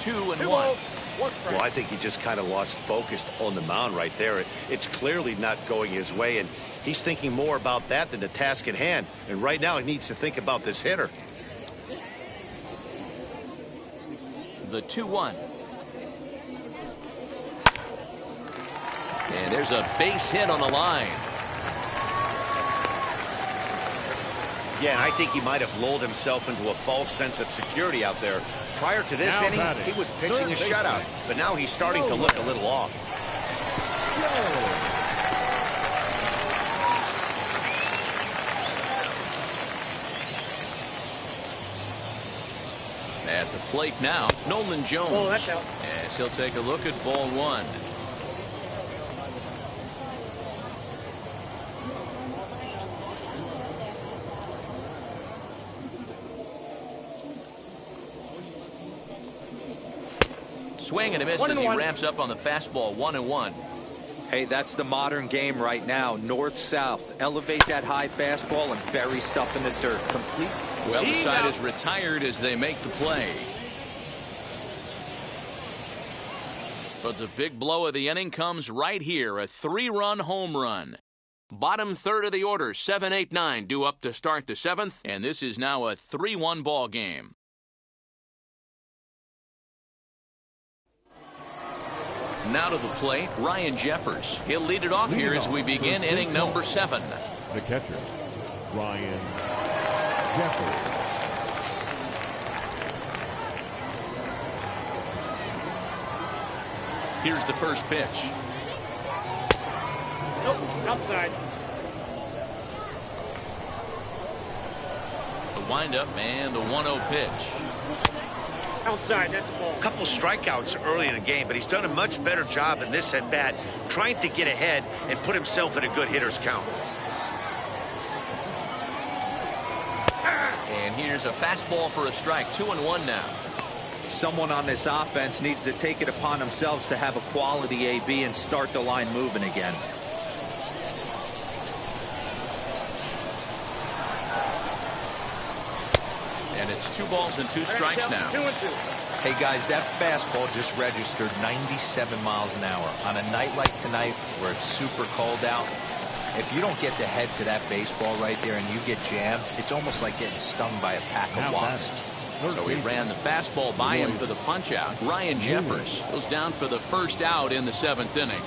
Two and one. Well, I think he just kind of lost focus on the mound right there. It's clearly not going his way, and he's thinking more about that than the task at hand. And right now he needs to think about this hitter. The 2-1. And there's a base hit on the line. Yeah, and I think he might have lulled himself into a false sense of security out there. Prior to this inning, he was pitching a shutout, but now he's starting to look a little off. At the plate now, Nolan Jones. As he'll take a look at ball one. Swing and a miss as he ramps up on the fastball. 1-1. Hey, that's the modern game right now. North-south. Elevate that high fastball and bury stuff in the dirt. Complete. Well, the side is retired as they make the play. But the big blow of the inning comes right here. A 3-run home run. Bottom third of the order. 7, 8, 9 due up to start the 7th. And this is now a 3-1 ball game. Now to the plate, Ryan Jeffers. He'll lead it off here as we begin inning number 7. The catcher, Ryan Jeffers. Here's the first pitch. Nope, outside. The windup and the 1-0 pitch. Outside, that's the ball. A couple strikeouts early in the game, but he's done a much better job in this at bat, trying to get ahead and put himself in a good hitter's count. And here's a fastball for a strike. 2-1 now. Someone on this offense needs to take it upon themselves to have a quality AB and start the line moving again. And it's 2 balls and 2 strikes now. 2-2. Hey guys, that fastball just registered 97 miles an hour. On a night like tonight where it's super cold out, if you don't get to head to that baseball right there and you get jammed, it's almost like getting stung by a pack of wasps. So he ran the fastball by him for the punch-out. Ryan Jeffers goes down for the first out in the 7th inning.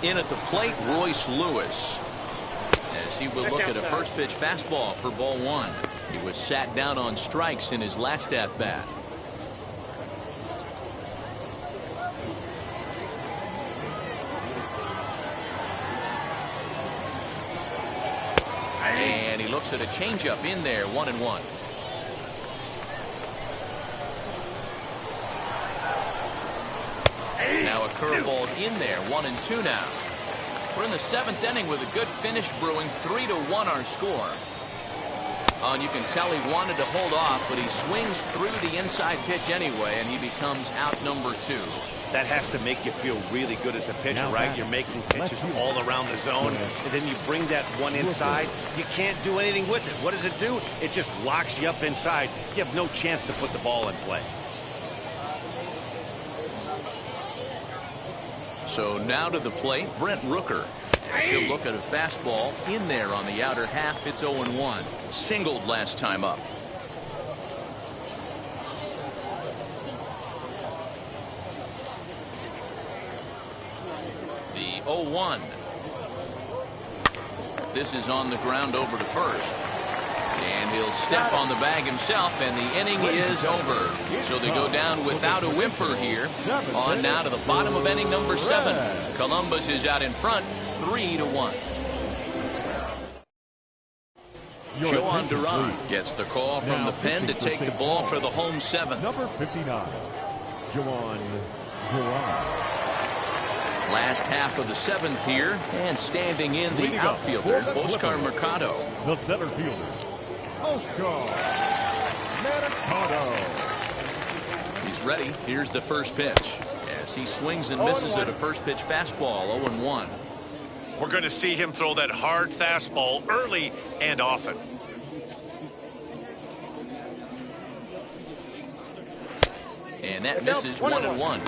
In at the plate, Royce Lewis, as he will look at a first pitch fastball for ball 1. He was sat down on strikes in his last at bat. And he looks at a changeup in there, 1-1. Now a curveball's in there, 1-2 now. We're in the 7th inning with a good finish brewing, 3-1 our score. And you can tell he wanted to hold off, but he swings through the inside pitch anyway, and he becomes out number 2. That has to make you feel really good as a pitcher, right? You're making pitches all around the zone, and then you bring that one inside. You can't do anything with it. What does it do? It just locks you up inside. You have no chance to put the ball in play. So now to the plate, Brent Rooker. She'll look at a fastball in there on the outer half. It's 0-1. Singled last time up. The 0-1. This is on the ground over to first. And he'll step on the bag himself, and the inning is over. So they go down without a whimper here. On now to the bottom of inning number 7. Columbus is out in front, 3-1. Joan Duran gets the call from the pen to take the ball for the home 7th. Number 59, Joan Duran. Last half of the 7th here, and standing in the outfielder, Oscar Mercado. The center fielder, Oscar Mercado. He's ready. Here's the first pitch. As he swings and misses at a first pitch fastball, 0-1. We're going to see him throw that hard fastball early and often. And that misses, 1-1.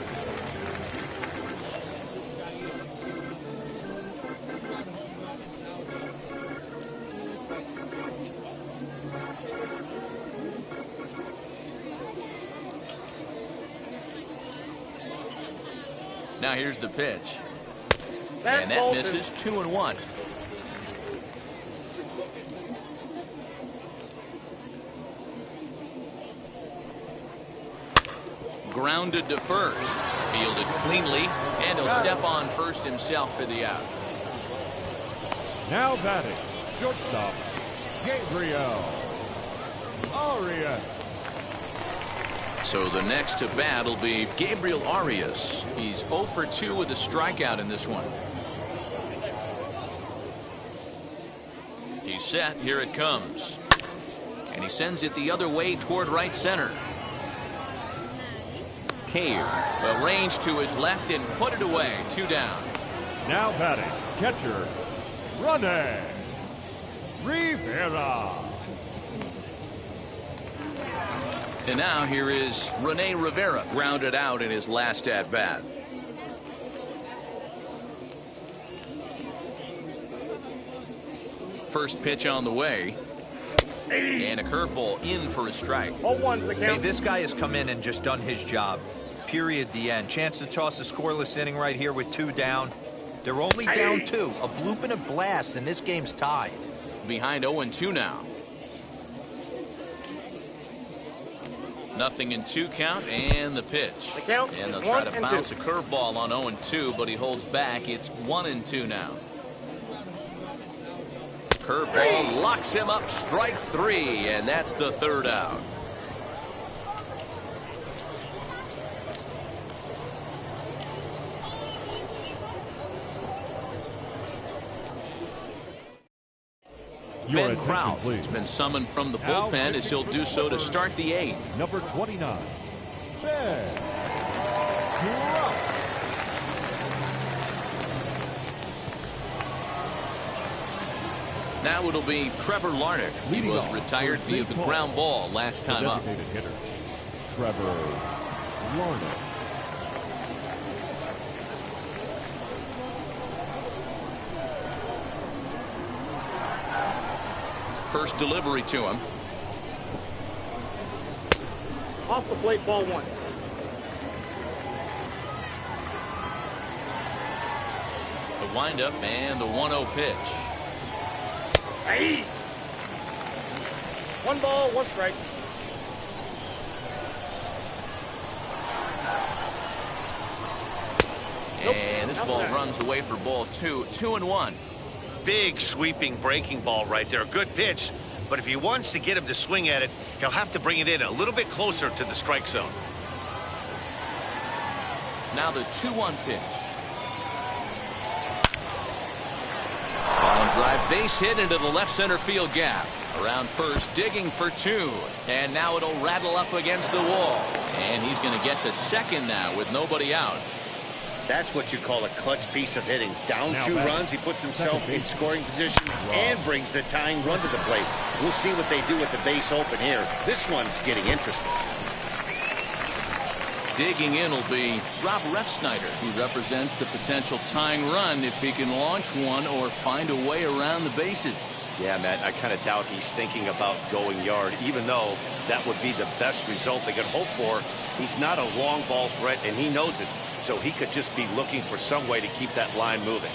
Now here's the pitch. And that misses, 2-1. Grounded to first. Fielded cleanly. And he'll step on first himself for the out. Now batting, shortstop, Gabriel Arias. So the next to bat will be Gabriel Arias. He's 0 for 2 with a strikeout in this one. He's set. Here it comes. And he sends it the other way toward right center. Cave arranged to his left and put it away. 2 down. Now batting, catcher, Rene Rivera. And now here is Rene Rivera, grounded out in his last at bat. First pitch on the way. And a curveball in for a strike. 0-1's the count. Hey, this guy has come in and just done his job. Period. The end. Chance to toss a scoreless inning right here with 2 down. They're only down 2. A bloop and a blast, and this game's tied. Behind 0-2 now. Nothing in 2 count, and the pitch. The count and they'll is try 1 to and bounce 2. a curveball on 0-2, but he holds back. It's 1-2 now. Curveball locks him up, strike 3, and that's the 3rd out. Ben Krause has been summoned from the bullpen as he'll do so to start the 8th. Number 29, Ben Krause. Now it'll be Trevor Larnach. He was retired via the ground ball last time up. Hitter, Trevor Larnach. First delivery to him. Off the plate, ball 1. The windup and the 1-0 pitch. Hey! 1 ball, 1 strike. And this ball runs away for ball 2. 2-1. Big sweeping breaking ball right there. A good pitch. But if he wants to get him to swing at it, he'll have to bring it in a little bit closer to the strike zone. Now the 2-1 pitch. On drive, base hit into the left center field gap. Around first, digging for 2. And now it'll rattle up against the wall. And he's going to get to second now with nobody out. That's what you call a clutch piece of hitting. Down Now 2 back. runs, he puts himself in scoring position and brings the tying run to the plate. We'll see what they do with the base open here. This one's getting interesting. Digging in will be Rob Refsnyder. He represents the potential tying run if he can launch one or find a way around the bases. Yeah, Matt, I kind of doubt he's thinking about going yard, even though that would be the best result they could hope for. He's not a long ball threat, and he knows it. So he could just be looking for some way to keep that line moving.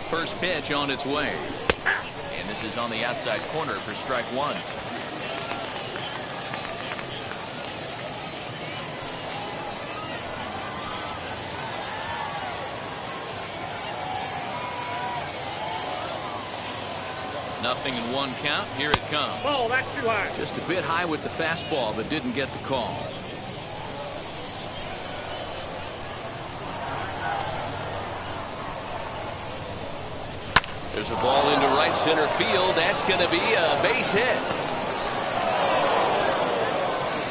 First pitch on its way. And this is on the outside corner for strike 1. Nothing in 1 count. Here it comes. Ball, that's too high. Just a bit high with the fastball, but didn't get the call. There's a ball into right center field. That's going to be a base hit.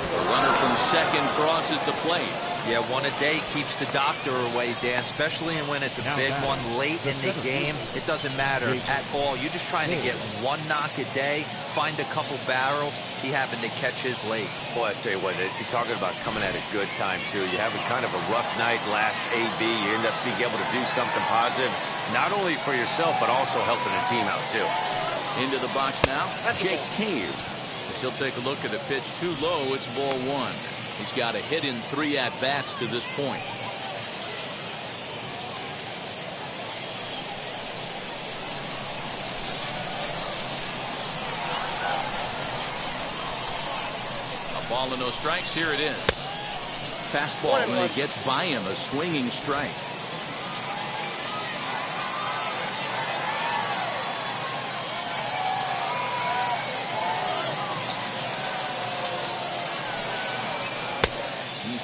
The runner from second crosses the plate. Yeah, one a day keeps the doctor away, Dan, especially when it's a big one late in the game. It doesn't matter at all. You're just trying to get 1 knock a day, find a couple barrels. He happened to catch his late. Boy, I tell you what, you're talking about coming at a good time, too. You're having kind of a rough night last AB. You end up being able to do something positive, not only for yourself, but also helping the team out, too. Into the box now, Jake Cave. As he'll take a look at a pitch too low, it's ball 1. He's got a hit in 3 at-bats to this point. A ball and no strikes. Here it is. Fastball, and it gets by him, a swinging strike.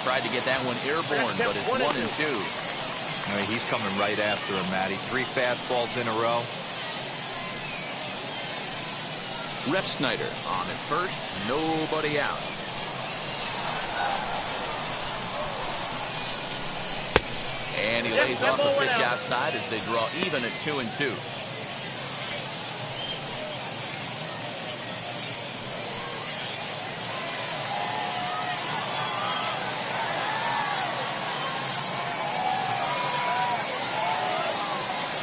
Tried to get that one airborne, but it's 1 and 2. I mean, he's coming right after him, Matty. 3 fastballs in a row. Refsnyder on at first, nobody out. And he lays off a pitch outside as they draw even at 2 and 2.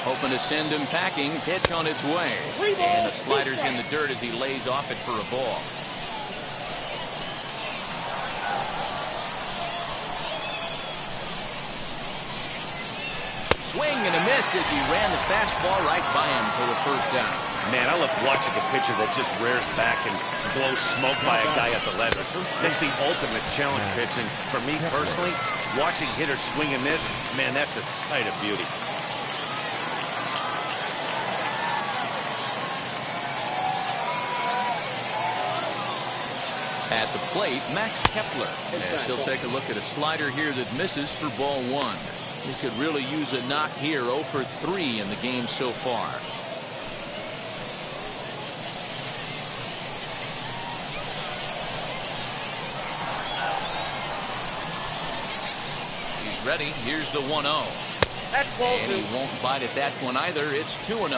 Hoping to send him packing. Pitch on its way. And the slider's in the dirt as he lays off it for a ball. Swing and a miss as he ran the fastball right by him for the first down. Man, I love watching a pitcher that just rears back and blows smoke by a guy at the letters. That's the ultimate challenge pitching. For me personally, watching hitters swing and miss, man, that's a sight of beauty. At the plate, Max Kepler, as he'll take a look at a slider here that misses for ball 1. He could really use a knock here. 0 for 3 in the game so far. He's ready. Here's the 1-0. And he won't bite at that one either. It's 2-0.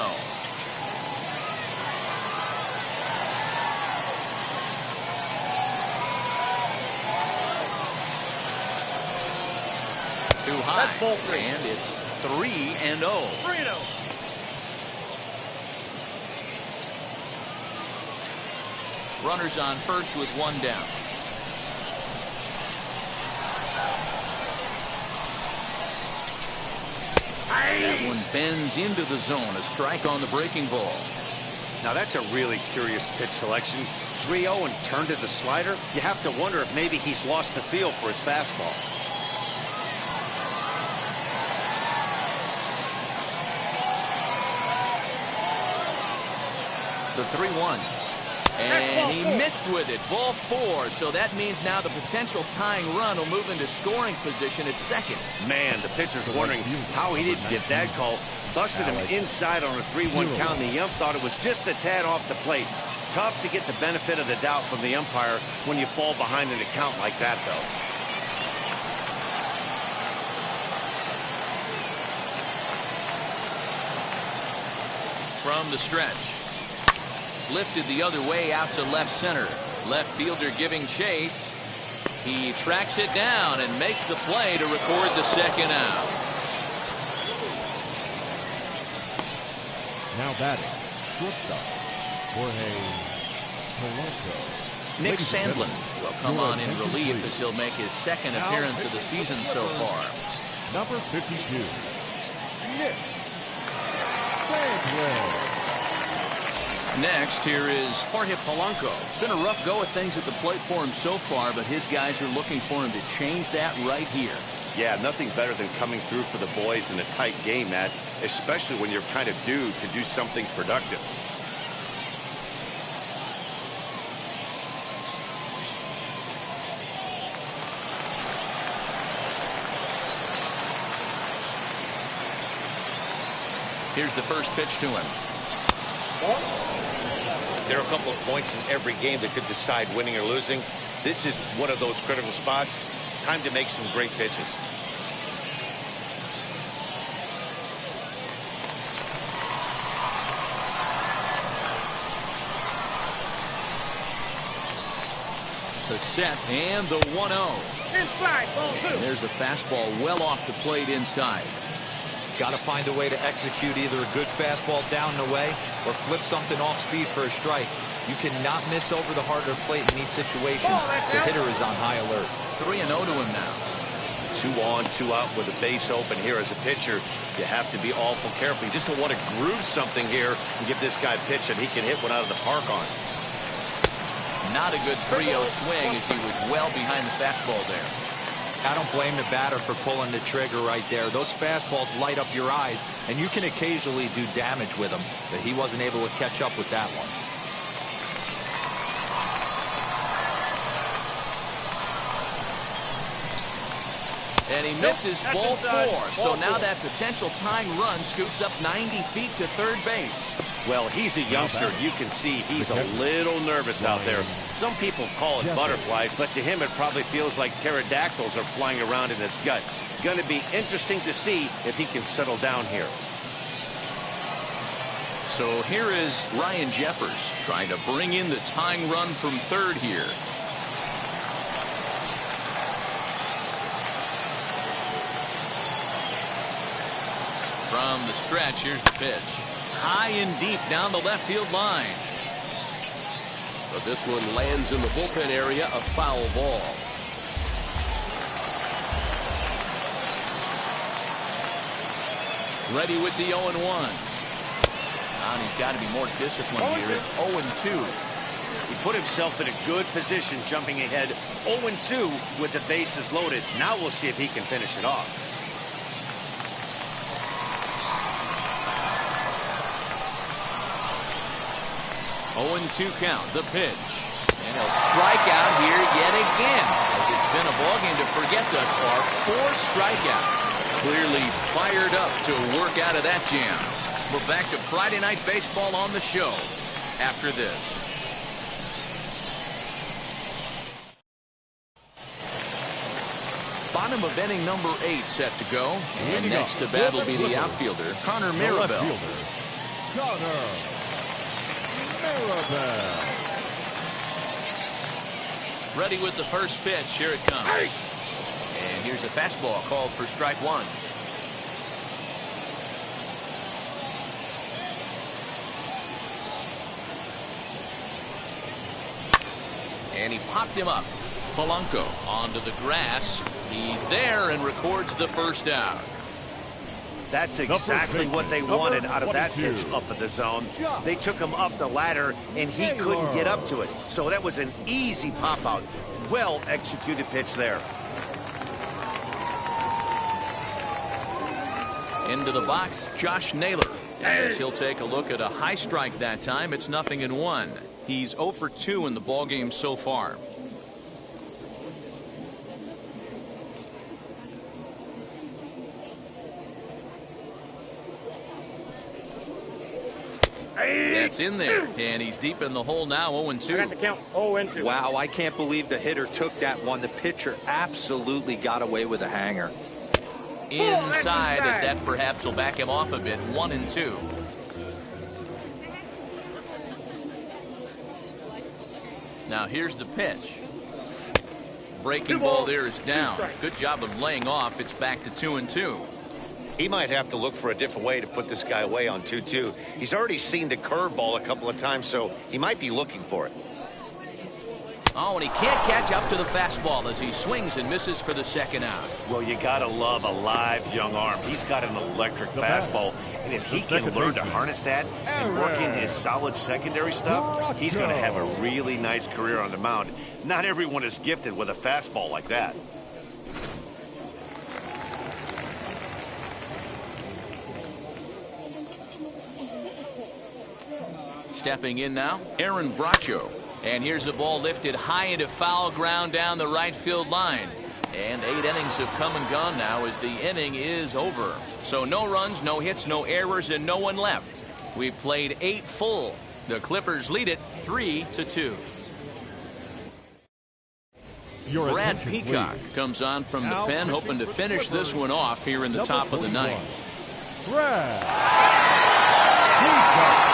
Too high. That's ball 3. And it's 3-0. 3-0. Runners on first with one down. That one bends into the zone. A strike on the breaking ball. Now that's a really curious pitch selection. 3-0 and turn to the slider. You have to wonder if maybe he's lost the feel for his fastball. The 3-1. And he missed with it. Ball 4. So that means now the potential tying run will move into scoring position at second. Man, the pitcher's wondering how he didn't get that call. Busted him inside on a 3-1 count, and the ump thought it was just a tad off the plate. Tough to get the benefit of the doubt from the umpire when you fall behind in a count like that, though. From the stretch. Lifted the other way out to left center. Left fielder giving chase. He tracks it down and makes the play to record the second out. Now batting, shortstop, Jorge Polanco. Nick Sandlin will come on in relief as he'll make his second appearance of the season so far. Number 52, Nick Sandlin. Next, here is Jorge Polanco. It's been a rough go of things at the plate for him so far, but his guys are looking for him to change that right here. Yeah, nothing better than coming through for the boys in a tight game, Matt, especially when you're kind of due to do something productive. Here's the first pitch to him. There are a couple of points in every game that could decide winning or losing. This is one of those critical spots. Time to make some great pitches. The set and the 1-0. Inside, ball 2. And there's a fastball well off the plate inside. Got to find a way to execute either a good fastball down and away or flip something off speed for a strike. You cannot miss over the harder plate in these situations. The hitter is on high alert. 3-0 to him now. 2 on, 2 out with a base open here as a pitcher. You have to be awful careful. You just don't want to groove something here and give this guy a pitch that he can hit one out of the park on. Not a good 3-0 swing as he was well behind the fastball there. I don't blame the batter for pulling the trigger right there. Those fastballs light up your eyes, and you can occasionally do damage with them, but he wasn't able to catch up with that one. And he misses ball 4. So now that potential tying run scoots up 90 feet to third base. Well, he's a youngster. You can see he's a little nervous out there. Some people call it butterflies, but to him it probably feels like pterodactyls are flying around in his gut. Going to be interesting to see if he can settle down here. So here is Ryan Jeffers trying to bring in the tying run from third here. From the stretch, here's the pitch. High and deep down the left field line. But this one lands in the bullpen area, a foul ball. Ready with the 0-1. And he's got to be more disciplined here. It's 0-2. He put himself in a good position jumping ahead 0-2 with the bases loaded. Now we'll see if he can finish it off. 0-2 count, the pitch. And he'll strike out here yet again, as it's been a ballgame to forget thus far. 4 strikeouts. Clearly fired up to work out of that jam. We're back to Friday Night Baseball on the show after this. Bottom of inning number 8 set to go. And next to bat will be the outfielder, Connor Marabell. Connor Marabell. Ready with the first pitch. Here it comes. And here's a fastball called for strike one. And he popped him up. Polanco onto the grass. He's there and records the first out. That's exactly what they wanted out of that pitch up in the zone. They took him up the ladder, and he couldn't get up to it. So that was an easy pop-out. Well-executed pitch there. Into the box, Josh Naylor. As he'll take a look at a high strike that time. It's 0-1. He's 0 for 2 in the ballgame so far. That's in there, and he's deep in the hole now, 0-2. I got the count, 0-2. Wow, I can't believe the hitter took that one. The pitcher absolutely got away with a hanger. Inside, as that perhaps will back him off a bit, 1-2. Now here's the pitch. Breaking ball there is down. Good job of laying off. It's back to 2-2. He might have to look for a different way to put this guy away on 2-2. He's already seen the curveball a couple of times, so he might be looking for it. Oh, and he can't catch up to the fastball as he swings and misses for the second out. Well, you gotta love a live young arm. He's got an electric fastball, and if he can learn to harness that and work in his solid secondary stuff, he's gonna have a really nice career on the mound. Not everyone is gifted with a fastball like that. Stepping in now, Aaron Bracho. And here's a ball lifted high into foul ground down the right field line. And 8 innings have come and gone now as the inning is over. So no runs, no hits, no errors, and no one left. We played 8 full. The Clippers lead it 3-2. Brad Peacock comes on from the pen, hoping to finish this one off here in the top of the ninth. Brad Peacock.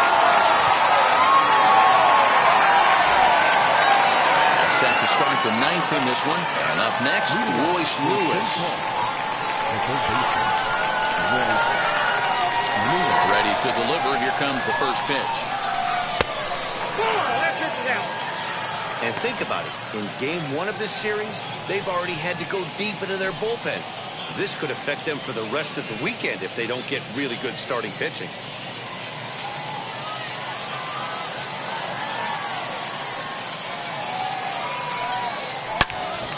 Set to start the ninth in this one. And up next, Royce Lewis. Ready to deliver. Here comes the first pitch. That pitch is out. And think about it. In game 1 of this series, they've already had to go deep into their bullpen. This could affect them for the rest of the weekend if they don't get really good starting pitching.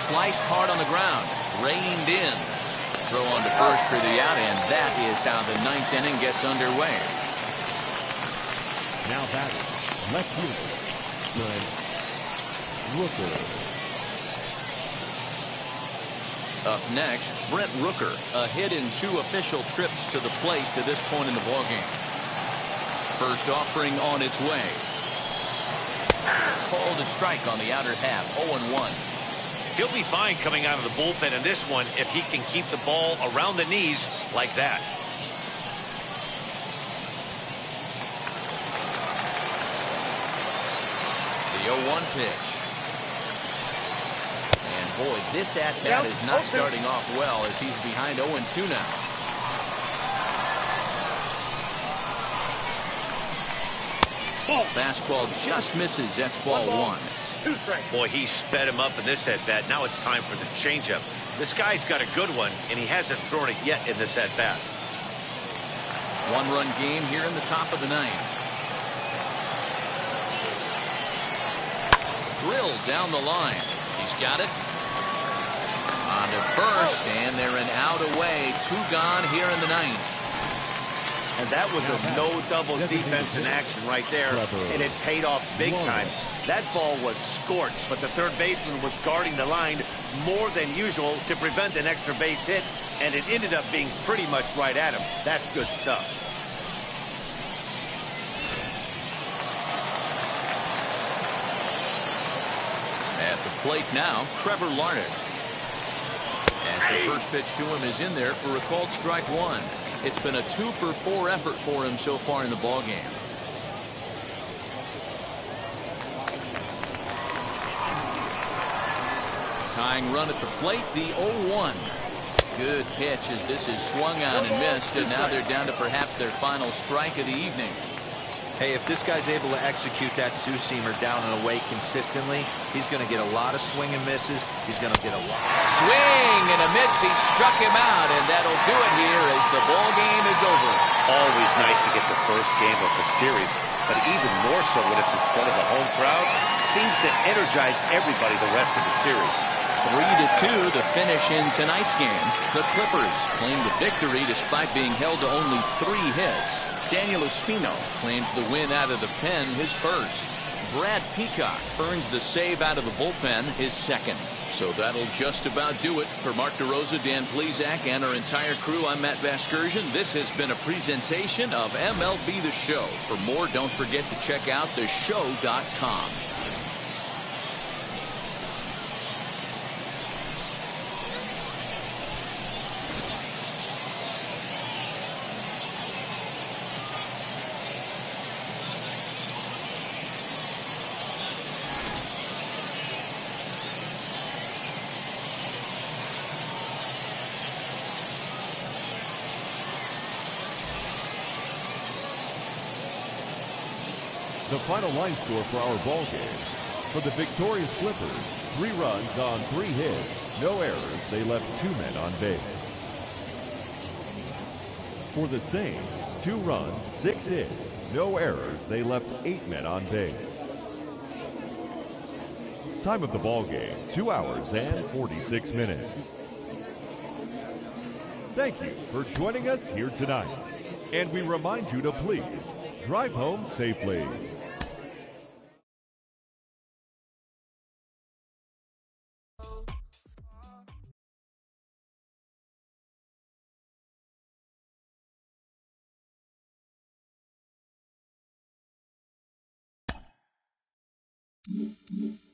Sliced hard on the ground. Reined in. Throw on to first for the out, and that is how the ninth inning gets underway. Now batting, left fielder, Brent Rooker. Up next, Brent Rooker, a hit in 2 official trips to the plate to this point in the ballgame. First offering on its way. Called a strike on the outer half, 0-1. He'll be fine coming out of the bullpen in this one if he can keep the ball around the knees like that. The 0-1 pitch. And boy, this at-bat is not starting off well as he's behind 0-2 now. Fastball just misses. That's ball 1. Boy, he sped him up in this at-bat. Now it's time for the changeup. This guy's got a good one, and he hasn't thrown it yet in this at-bat. 1-run game here in the top of the ninth. Drilled down the line. He's got it. On to first, and they're an out away. 2 gone here in the ninth. And that was a no-doubles defense in action right there, and it paid off big time. That ball was scorched, but the third baseman was guarding the line more than usual to prevent an extra base hit, and it ended up being pretty much right at him. That's good stuff. At the plate now, Trevor Larned. As the first pitch to him is in there for a called strike 1. It's been a 2-for-4 effort for him so far in the ballgame. Tying run at the plate, the 0-1. Good pitch as this is swung on and missed, and now they're down to perhaps their final strike of the evening. Hey, if this guy's able to execute that two-seamer down and away consistently, he's going to get a lot of swing and misses. He's going to get a lot. Swing and a miss. He struck him out, and that'll do it here as the ball game is over. Always nice to get the first game of the series, but even more so when it's in front of the home crowd. Seems to energize everybody the rest of the series. 3-2 the finish in tonight's game. The Clippers claim the victory despite being held to only 3 hits. Daniel Espino claims the win out of the pen, his first. Brad Peacock earns the save out of the bullpen, his second. So that'll just about do it. For Mark DeRosa, Dan Plesac, and our entire crew, I'm Matt Vasgersian. This has been a presentation of MLB The Show. For more, don't forget to check out theshow.com. The final line score for our ball game. For the victorious Clippers, 3 runs on 3 hits, no errors. They left 2 men on base. For the Saints, 2 runs, 6 hits, no errors. They left 8 men on base. Time of the ball game, 2 hours and 46 minutes. Thank you for joining us here tonight. And we remind you to please drive home safely. Mm-hmm.